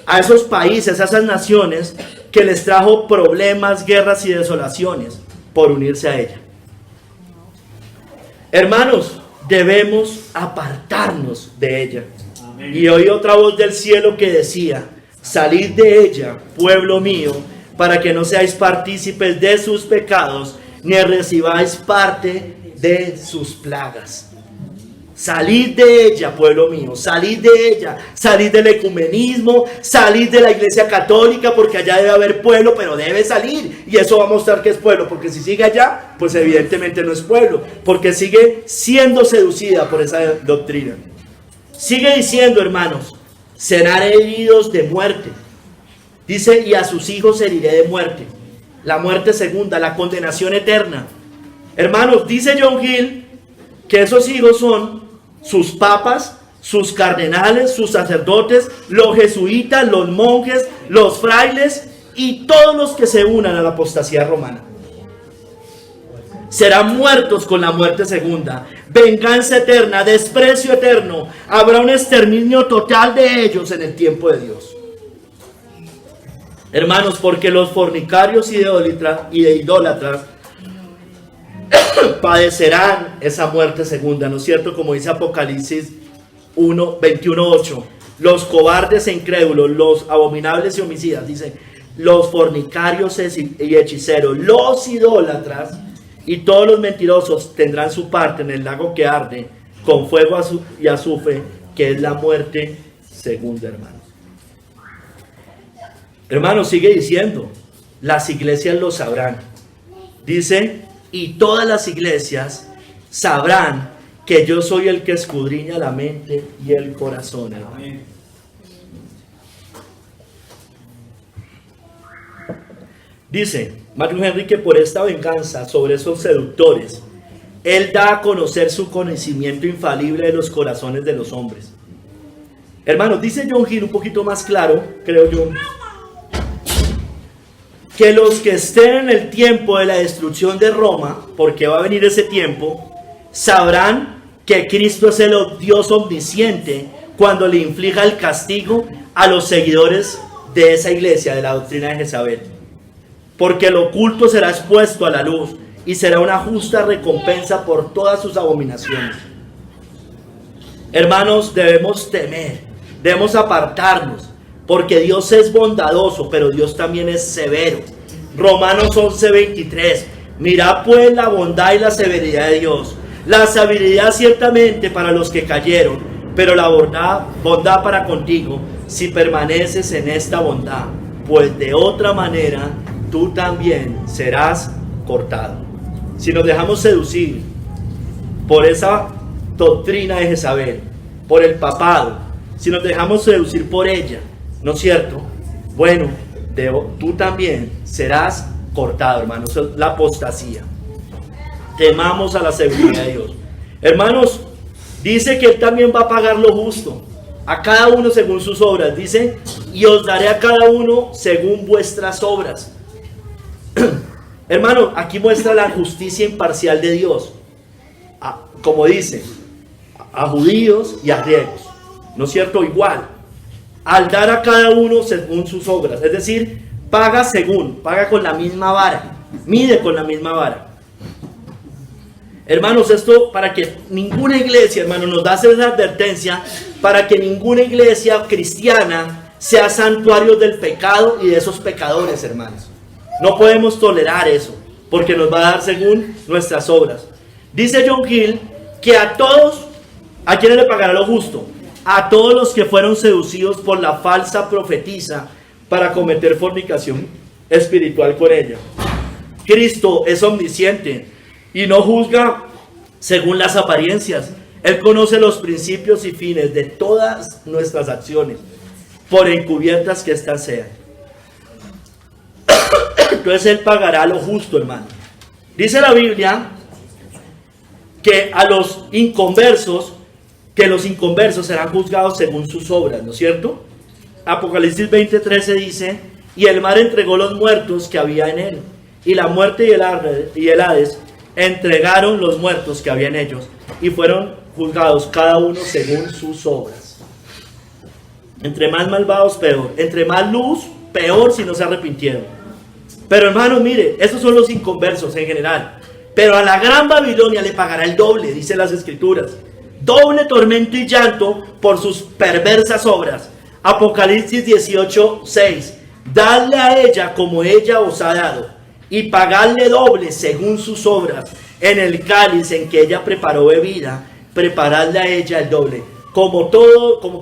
a esos países, a esas naciones, que les trajo problemas, guerras y desolaciones por unirse a ella. Hermanos, debemos apartarnos de ella. Amén. Y oí otra voz del cielo que decía: salid de ella, pueblo mío, para que no seáis partícipes de sus pecados, ni recibáis parte de sus plagas. Salid de ella, pueblo mío, salid de ella, salid del ecumenismo, salid de la iglesia católica, porque allá debe haber pueblo, pero debe salir, y eso va a mostrar que es pueblo, porque si sigue allá, pues evidentemente no es pueblo, porque sigue siendo seducida por esa doctrina. Sigue diciendo, hermanos, serán heridos de muerte. Dice: y a sus hijos heriré de muerte. La muerte segunda, la condenación eterna. Hermanos, dice John Hill que esos hijos son sus papas, sus cardenales, sus sacerdotes, los jesuitas, los monjes, los frailes y todos los que se unan a la apostasía romana. Serán muertos con la muerte segunda, venganza eterna, desprecio eterno. Habrá un exterminio total de ellos en el tiempo de Dios. Hermanos, porque los fornicarios y de idólatras padecerán esa muerte segunda, ¿no es cierto? Como dice Apocalipsis 21:8. Los cobardes e incrédulos, los abominables y homicidas, dice, los fornicarios y hechiceros, los idólatras y todos los mentirosos tendrán su parte en el lago que arde con fuego y azufre, que es la muerte segunda, hermanos. Hermanos, sigue diciendo, las iglesias lo sabrán. Dice: y todas las iglesias sabrán que yo soy el que escudriña la mente y el corazón, hermano. Dice Matthew Henry que por esta venganza sobre esos seductores, él da a conocer su conocimiento infalible de los corazones de los hombres. Hermanos, dice John Gill un poquito más claro, creo yo, que los que estén en el tiempo de la destrucción de Roma, porque va a venir ese tiempo, sabrán que Cristo es el Dios omnisciente cuando le inflija el castigo a los seguidores de esa iglesia, de la doctrina de Jezabel. Porque lo oculto será expuesto a la luz y será una justa recompensa por todas sus abominaciones. Hermanos, debemos temer, debemos apartarnos, porque Dios es bondadoso, pero Dios también es severo. Romanos 11:23. Mirad pues la bondad y la severidad de Dios. La severidad ciertamente para los que cayeron, pero la bondad para contigo, si permaneces en esta bondad, pues de otra manera tú también serás cortado. Si nos dejamos seducir por esa doctrina de Jezabel, por el papado, si nos dejamos seducir por ella, ¿no es cierto? Bueno, tú también serás cortado, hermanos. Eso es la apostasía. Temamos a la seguridad de Dios. Hermanos, dice que Él también va a pagar lo justo, a cada uno según sus obras. Dice, y os daré a cada uno según vuestras obras. Hermano, aquí muestra la justicia imparcial de Dios. Como dice, a judíos y a griegos. ¿No es cierto? Igual. Al dar a cada uno según sus obras. Es decir, paga con la misma vara. Mide con la misma vara. Hermanos, esto para que ninguna iglesia, hermanos, nos da esa advertencia, para que ninguna iglesia cristiana sea santuario del pecado y de esos pecadores, hermanos. No podemos tolerar eso, porque nos va a dar según nuestras obras. Dice John Gill que a todos, ¿a quiénes le pagará lo justo? A todos los que fueron seducidos por la falsa profetisa para cometer fornicación espiritual con ella. Cristo es omnisciente y no juzga según las apariencias. Él conoce los principios y fines de todas nuestras acciones, por encubiertas que éstas sean. Entonces Él pagará lo justo, hermano. Dice la Biblia que a los inconversos, serán juzgados según sus obras, ¿no es cierto? Apocalipsis 20:13 dice, y el mar entregó los muertos que había en él, y la muerte y el Hades entregaron los muertos que había en ellos, y fueron juzgados cada uno según sus obras. Entre más malvados, peor. Entre más luz, peor si no se arrepintieron. Pero hermano, mire, esos son los inconversos en general. Pero a la gran Babilonia le pagará el doble, dice las Escrituras. Doble tormento y llanto por sus perversas obras. Apocalipsis 18:6. Dadle a ella como ella os ha dado, y pagadle doble según sus obras. En el cáliz en que ella preparó bebida, preparadle a ella el doble. Como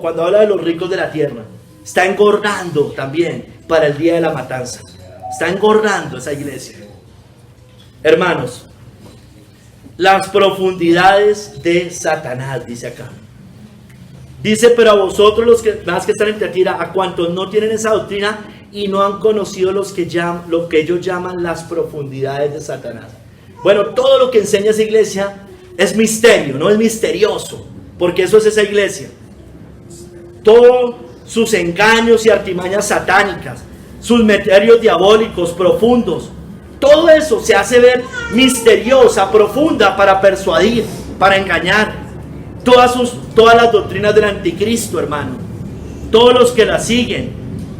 cuando habla de los ricos de la tierra. Está engordando también para el día de la matanza. Está engordando esa iglesia. Hermanos, las profundidades de Satanás, dice acá. Dice, pero a vosotros los que están en Tiatira, a cuantos no tienen esa doctrina y no han conocido lo que ellos llaman las profundidades de Satanás. Bueno, todo lo que enseña esa iglesia es misterio, no es misterioso, porque eso es esa iglesia. Todos sus engaños y artimañas satánicas, sus misterios diabólicos profundos, todo eso se hace ver misteriosa, profunda, para persuadir, para engañar. Todas las doctrinas del anticristo, hermano, todos los que la siguen,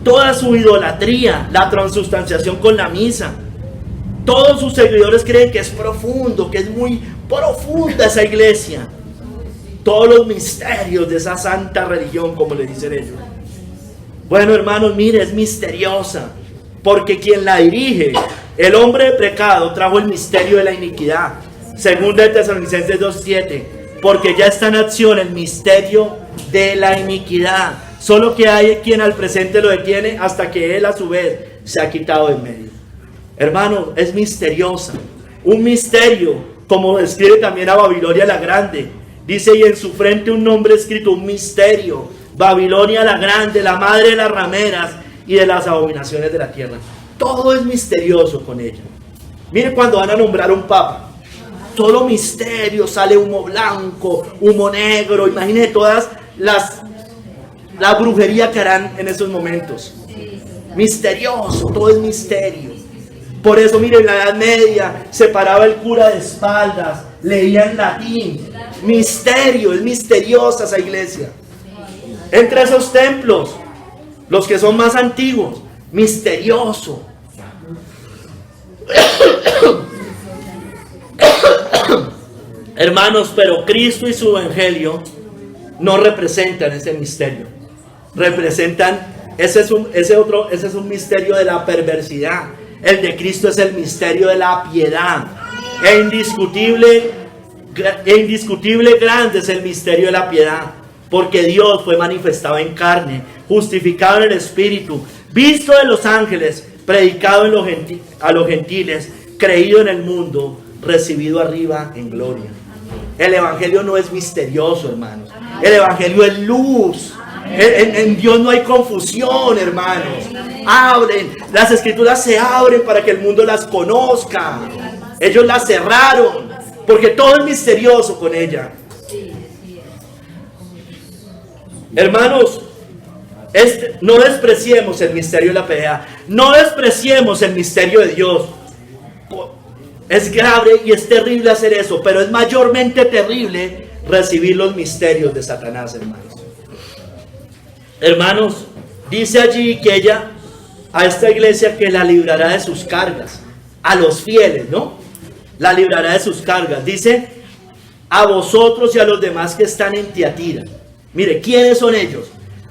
toda su idolatría, la transustanciación con la misa, todos sus seguidores creen que es profundo, que es muy profunda esa iglesia. Todos los misterios de esa santa religión, como le dicen ellos. Bueno, hermanos, mire, es misteriosa, porque quien la dirige, el hombre de pecado, trajo el misterio de la iniquidad. Segunda de Tesalonicenses 2:7. Porque ya está en acción el misterio de la iniquidad. Solo que hay quien al presente lo detiene hasta que él a su vez se ha quitado de en medio. Hermano, es misteriosa. Un misterio, como describe también a Babilonia la Grande. Dice, y en su frente un nombre escrito, un misterio. Babilonia la Grande, la madre de las rameras y de las abominaciones de la tierra. Todo es misterioso con ella. Mire cuando van a nombrar un papa. Solo misterio, sale humo blanco, humo negro. Imagine todas las la brujería que harán en esos momentos. Misterioso, todo es misterio. Por eso, miren, en la Edad Media se paraba el cura de espaldas, leía en latín. Misterio, es misteriosa esa iglesia. Entre esos templos, los que son más antiguos, misterioso. Hermanos, pero Cristo y su evangelio no representan ese misterio. Representan, ese es un misterio de la perversidad. El de Cristo es el misterio de la piedad. E indiscutible grande es el misterio de la piedad. Porque Dios fue manifestado en carne, justificado en el Espíritu, visto de los ángeles, predicado a los gentiles, creído en el mundo, recibido arriba en gloria. El evangelio no es misterioso, hermanos. El evangelio es luz. En Dios no hay confusión, hermanos. Abren, las escrituras se abren para que el mundo las conozca. Ellos las cerraron porque todo es misterioso con ella. Hermanos, no despreciemos el misterio de la piedad. No despreciemos el misterio de Dios. Es grave y es terrible hacer eso, pero es mayormente terrible recibir los misterios de Satanás, hermanos. Hermanos, dice allí que ella, a esta iglesia, que la librará de sus cargas. A los fieles, ¿no? La librará de sus cargas. Dice, a vosotros y a los demás que están en Tiatira. Mire, ¿quiénes son ellos?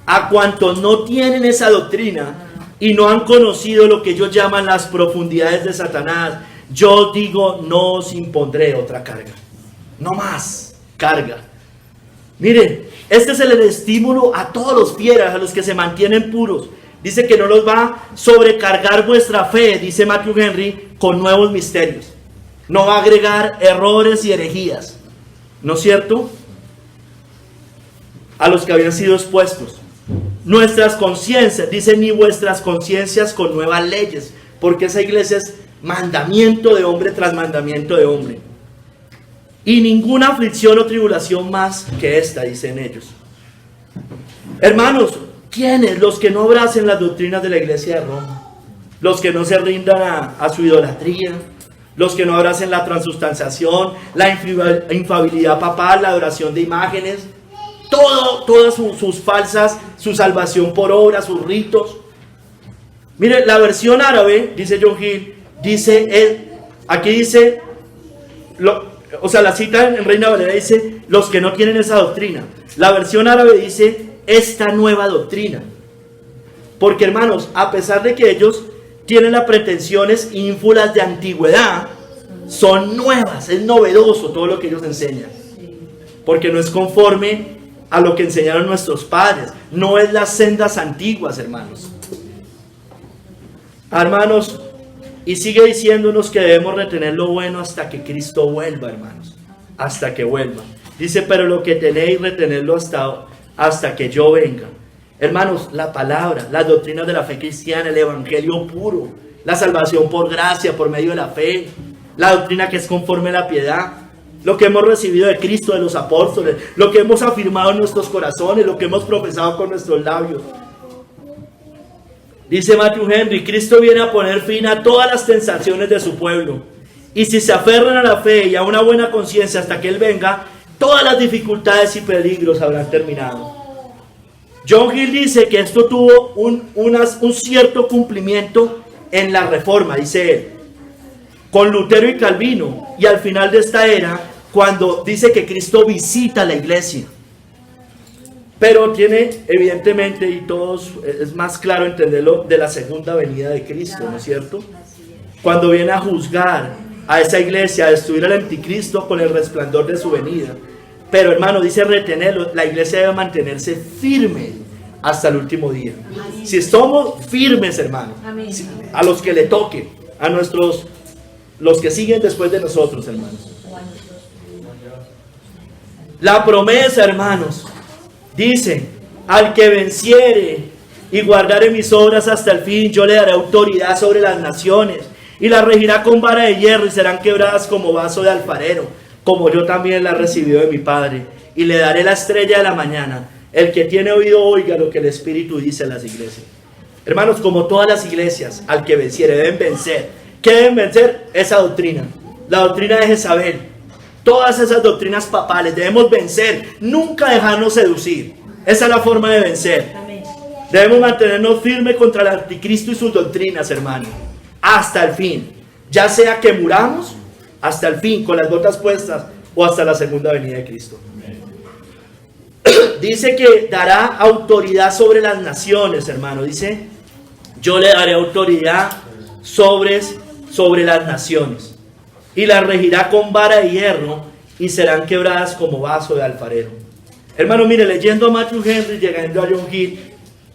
A cuantos no tienen esa doctrina y no han conocido lo que ellos llaman las profundidades de Satanás. Yo os digo, no os impondré otra carga. No más carga. Miren, este es el estímulo a todos los fieles, a los que se mantienen puros. Dice que no los va a sobrecargar vuestra fe, dice Matthew Henry, con nuevos misterios. No va a agregar errores y herejías. ¿No es cierto? A los que habían sido expuestos. Nuestras conciencias, dice, ni vuestras conciencias con nuevas leyes, porque esa iglesia es mandamiento de hombre tras mandamiento de hombre. Y ninguna aflicción o tribulación más que esta, dicen ellos. Hermanos, ¿quiénes? Los que no abracen las doctrinas de la iglesia de Roma, los que no se rindan a su idolatría, los que no abracen la transustanciación, la infabilidad papal, la adoración de imágenes, todas sus falsas, su salvación por obra, sus ritos. Mire, la versión árabe, dice John Hill, aquí dice, la cita en Reina Valera dice, los que no tienen esa doctrina. La versión árabe dice, esta nueva doctrina. Porque, hermanos, a pesar de que ellos tienen las pretensiones ínfulas de antigüedad, son nuevas, es novedoso todo lo que ellos enseñan. Porque no es conforme a lo que enseñaron nuestros padres, no es las sendas antiguas, hermanos. Hermanos, y sigue diciéndonos que debemos retener lo bueno hasta que Cristo vuelva, hermanos, hasta que vuelva. Dice, pero lo que tenéis, retenerlo hasta que yo venga. Hermanos, la palabra, las doctrinas de la fe cristiana, el evangelio puro, la salvación por gracia, por medio de la fe, la doctrina que es conforme a la piedad, lo que hemos recibido de Cristo, de los apóstoles, lo que hemos afirmado en nuestros corazones, lo que hemos profesado con nuestros labios. Dice Matthew Henry, Cristo viene a poner fin a todas las tentaciones de su pueblo. Y si se aferran a la fe y a una buena conciencia hasta que Él venga, todas las dificultades y peligros habrán terminado. John Hill dice que esto tuvo un cierto cumplimiento en la Reforma, dice él, con Lutero y Calvino, y al final de esta era, cuando dice que Cristo visita la iglesia. Pero tiene, evidentemente, y todos, es más claro entenderlo, de la segunda venida de Cristo, ¿no es cierto? Cuando viene a juzgar a esa iglesia, a destruir al anticristo con el resplandor de su venida. Pero, hermano, dice retenerlo, la iglesia debe mantenerse firme hasta el último día. Si somos firmes, hermano, a los que le toque, a los que siguen después de nosotros, hermanos. La promesa, hermanos, dice, al que venciere y guardare mis obras hasta el fin, yo le daré autoridad sobre las naciones y las regirá con vara de hierro y serán quebradas como vaso de alfarero, como yo también la he recibido de mi Padre, y le daré la estrella de la mañana. El que tiene oído oiga lo que el Espíritu dice a las iglesias. Hermanos, como todas las iglesias, al que venciere deben vencer. ¿Qué deben vencer? Esa doctrina. La doctrina de Jezabel. Todas esas doctrinas papales debemos vencer. Nunca dejarnos seducir. Esa es la forma de vencer.
Amén.
Debemos mantenernos firmes contra el anticristo y sus doctrinas, hermano. Hasta el fin. Ya sea que muramos, hasta el fin, con las botas puestas, o hasta la segunda venida de Cristo. Dice que dará autoridad sobre las naciones, hermano. Dice, yo le daré autoridad sobre las naciones. Y las regirá con vara de hierro y serán quebradas como vaso de alfarero. Hermano, mire, leyendo a Matthew Henry, llegando a John Hill,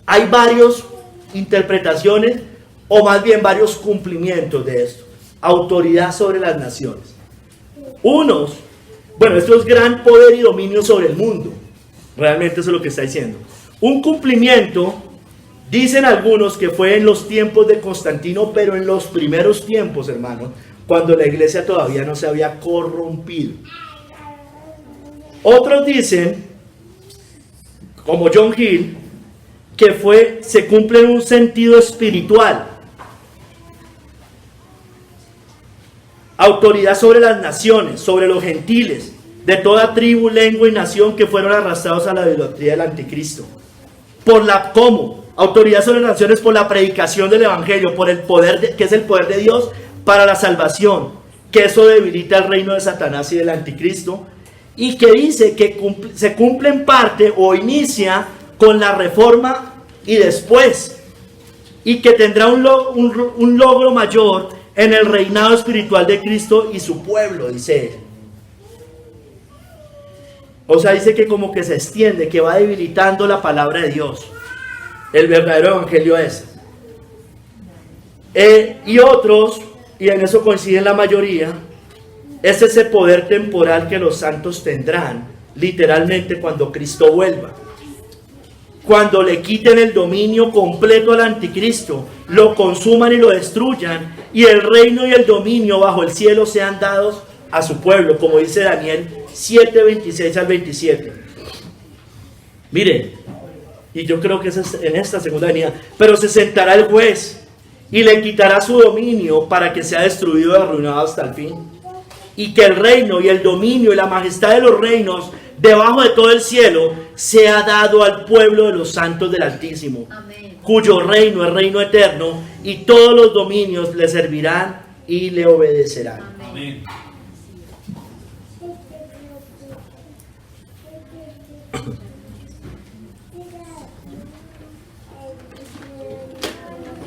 hay varias interpretaciones, o más bien varios cumplimientos de esto. Autoridad sobre las naciones. Unos, bueno, esto es gran poder y dominio sobre el mundo. Realmente eso es lo que está diciendo. Un cumplimiento, dicen algunos que fue en los tiempos de Constantino, pero en los primeros tiempos, hermano, cuando la iglesia todavía no se había corrompido. Otros dicen, como John Hill, que se cumple en un sentido espiritual. Autoridad sobre las naciones, sobre los gentiles, de toda tribu, lengua y nación que fueron arrastrados a la idolatría del anticristo. ¿Cómo? Autoridad sobre las naciones por la predicación del evangelio, por el poder que es el poder de Dios para la salvación, que eso debilita el reino de Satanás y del anticristo, y que dice que se cumple en parte o inicia con la reforma y después, y que tendrá un logro mayor en el reinado espiritual de Cristo y su pueblo, dice él. O sea, dice que como que se extiende, que va debilitando la palabra de Dios. El verdadero evangelio es. Y otros, y en eso coinciden la mayoría, es ese poder temporal que los santos tendrán, literalmente cuando Cristo vuelva. Cuando le quiten el dominio completo al anticristo, lo consuman y lo destruyan, y el reino y el dominio bajo el cielo sean dados a su pueblo, como dice Daniel 7, 26 al 27. Miren, y yo creo que es en esta segunda venida, pero se sentará el juez y le quitará su dominio para que sea destruido y arruinado hasta el fin. Y que el reino y el dominio y la majestad de los reinos debajo de todo el cielo sea dado al pueblo de los santos del Altísimo. Amén. Cuyo reino es reino eterno, y todos los dominios le servirán y le obedecerán.
Amén.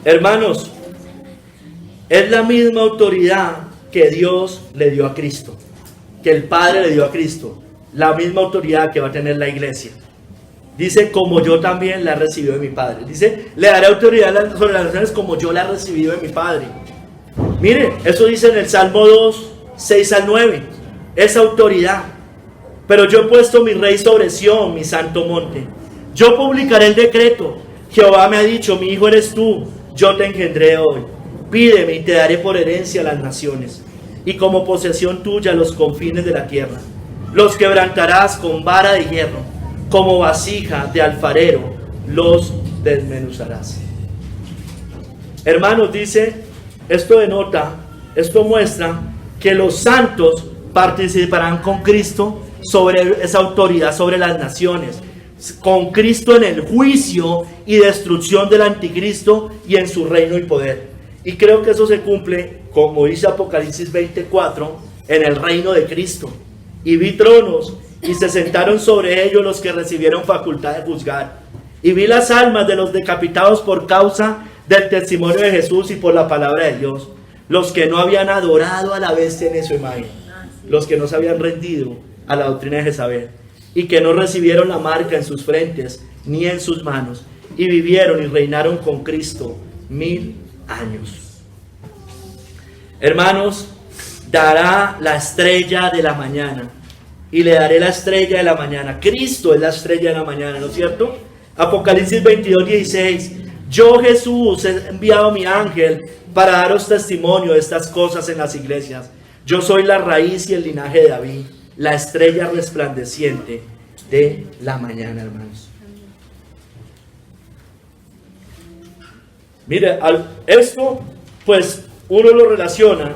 Hermanos, es la misma autoridad que Dios le dio a Cristo, que el Padre le dio a Cristo, la misma autoridad que va a tener la iglesia. Dice, como yo también la he recibido de mi Padre. Dice, le daré autoridad sobre las naciones como yo la he recibido de mi Padre. Mire, eso dice en el Salmo 2, 6 al 9. Esa autoridad. Pero yo he puesto mi rey sobre Sión, mi santo monte. Yo publicaré el decreto. Jehová me ha dicho, mi hijo eres tú, yo te engendré hoy. Pídeme y te daré por herencia a las naciones, y como posesión tuya los confines de la tierra. Los quebrantarás con vara de hierro, como vasija de alfarero, los desmenuzarás. Hermanos, dice, esto muestra que los santos participarán con Cristo sobre esa autoridad sobre las naciones, con Cristo en el juicio y destrucción del anticristo y en su reino y poder. Y creo que eso se cumple, como dice Apocalipsis 24, en el reino de Cristo. Y vi tronos, y se sentaron sobre ellos los que recibieron facultad de juzgar. Y vi las almas de los decapitados por causa del testimonio de Jesús y por la palabra de Dios. Los que no habían adorado a la bestia en su imagen. Los que no se habían rendido a la doctrina de Jezabel. Y que no recibieron la marca en sus frentes ni en sus manos. Y vivieron y reinaron con Cristo 1000 años. Hermanos, dará la estrella de la mañana, y le daré la estrella de la mañana. Cristo es la estrella de la mañana, ¿no es cierto? Apocalipsis 22, 16. Yo, Jesús, he enviado a mi ángel para daros testimonio de estas cosas en las iglesias. Yo soy la raíz y el linaje de David, la estrella resplandeciente de la mañana, hermanos. Mire, esto pues uno lo relaciona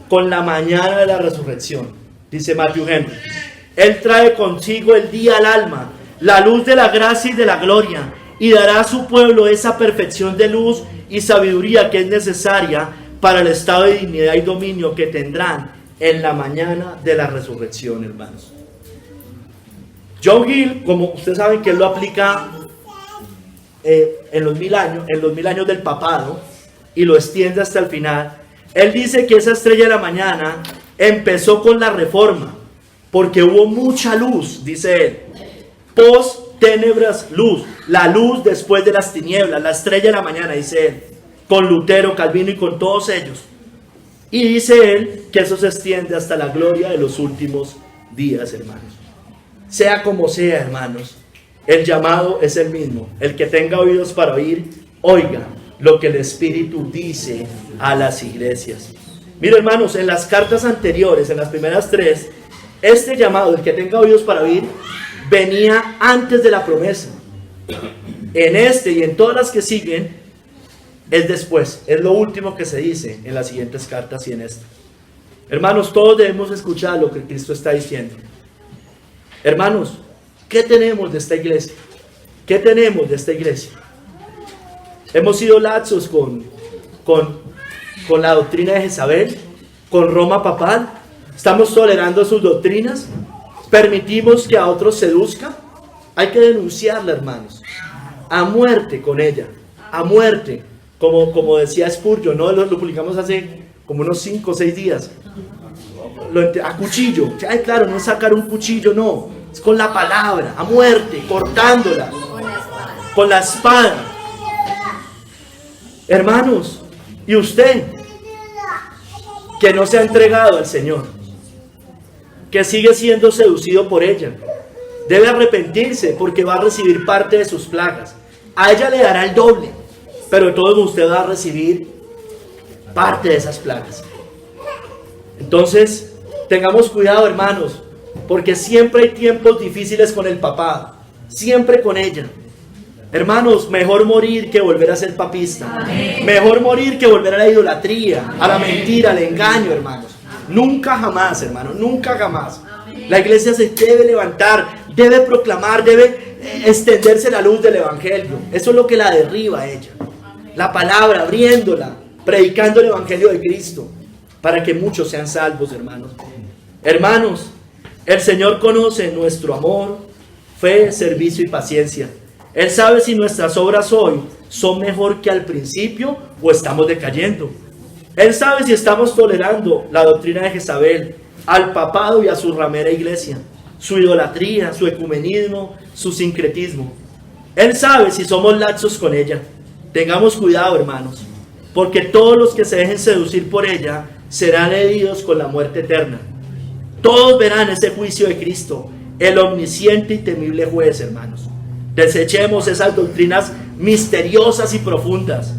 con la mañana de la resurrección, dice Matthew Henry. Él trae consigo el día al alma, la luz de la gracia y de la gloria, y dará a su pueblo esa perfección de luz y sabiduría que es necesaria para el estado de dignidad y dominio que tendrán en la mañana de la resurrección, hermanos. John Gill, como ustedes saben que él lo aplica en los 1000 años del papado, y lo extiende hasta el final. Él dice que esa estrella de la mañana empezó con la reforma, porque hubo mucha luz, dice él. Post tenebras luz, la luz después de las tinieblas, la estrella de la mañana, dice él, con Lutero, Calvino y con todos ellos. Y dice él que eso se extiende hasta la gloria de los últimos días, hermanos. Sea como sea, hermanos, el llamado es el mismo. El que tenga oídos para oír, oiga lo que el Espíritu dice a las iglesias. Mira, hermanos, en las cartas anteriores, en las primeras 3, este llamado, el que tenga oídos para oír, venía antes de la promesa. En este y en todas las que siguen, es después. Es lo último que se dice en las siguientes cartas y en esta. Hermanos, todos debemos escuchar lo que Cristo está diciendo. Hermanos, ¿qué tenemos de esta iglesia? ¿Qué tenemos de esta iglesia? Hemos sido laxos con la doctrina de Jezabel, con Roma papal. Estamos tolerando sus doctrinas. Permitimos que a otros seduzca. Hay que denunciarla, hermanos, a muerte con ella, a muerte, como decía Spurgeon, ¿no? Lo publicamos hace como unos 5 o 6 días. A cuchillo. Ay, claro, no es sacar un cuchillo, no, es con la palabra, a muerte, cortándola con la espada. Hermanos, y usted que no se ha entregado al Señor, que sigue siendo seducido por ella, debe arrepentirse, porque va a recibir parte de sus plagas. A ella le dará el doble, pero de todos usted va a recibir parte de esas plagas. Entonces, tengamos cuidado, hermanos, porque siempre hay tiempos difíciles con el papado, siempre con ella. Hermanos, mejor morir que volver a ser papista. Amén. Mejor morir que volver a la idolatría, amén, a la mentira, al engaño, hermanos. Amén. Nunca jamás, hermanos, nunca jamás. Amén. La iglesia se debe levantar, debe proclamar, debe extenderse la luz del evangelio. Eso es lo que la derriba a ella. Amén. La palabra, abriéndola, predicando el evangelio de Cristo, para que muchos sean salvos, hermanos. Hermanos, el Señor conoce nuestro amor, fe, servicio y paciencia. Él sabe si nuestras obras hoy son mejor que al principio o estamos decayendo. Él sabe si estamos tolerando la doctrina de Jezabel, al papado y a su ramera iglesia, su idolatría, su ecumenismo, su sincretismo. Él sabe si somos laxos con ella. Tengamos cuidado, hermanos, porque todos los que se dejen seducir por ella serán heridos con la muerte eterna. Todos verán ese juicio de Cristo, el omnisciente y temible juez, hermanos. Desechemos esas doctrinas misteriosas y profundas,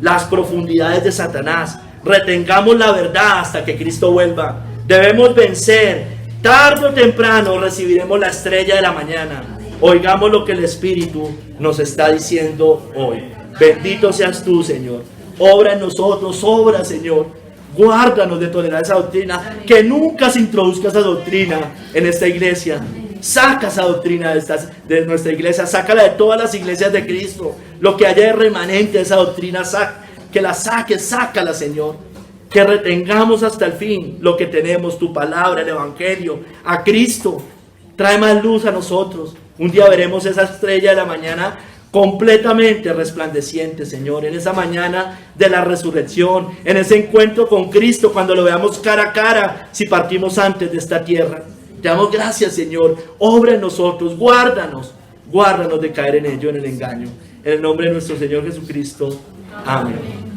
las profundidades de Satanás. Retengamos la verdad hasta que Cristo vuelva. Debemos vencer. Tarde o temprano recibiremos la estrella de la mañana. Oigamos lo que el Espíritu nos está diciendo hoy. Bendito seas tú, Señor. Obra en nosotros, obra, Señor. Guárdanos de tolerar esa doctrina. Que nunca se introduzca esa doctrina en esta iglesia. Saca esa doctrina de nuestra iglesia, sácala de todas las iglesias de Cristo. Lo que haya de remanente de esa doctrina, que la saques, sácala, Señor. Que retengamos hasta el fin lo que tenemos, tu palabra, el evangelio, a Cristo. Trae más luz a nosotros. Un día veremos esa estrella de la mañana completamente resplandeciente, Señor, en esa mañana de la resurrección, en ese encuentro con Cristo, cuando lo veamos cara a cara, si partimos antes de esta tierra. Te damos gracias, Señor. Obra en nosotros, guárdanos de caer en ello, en el engaño. En el nombre de nuestro Señor Jesucristo. Amén.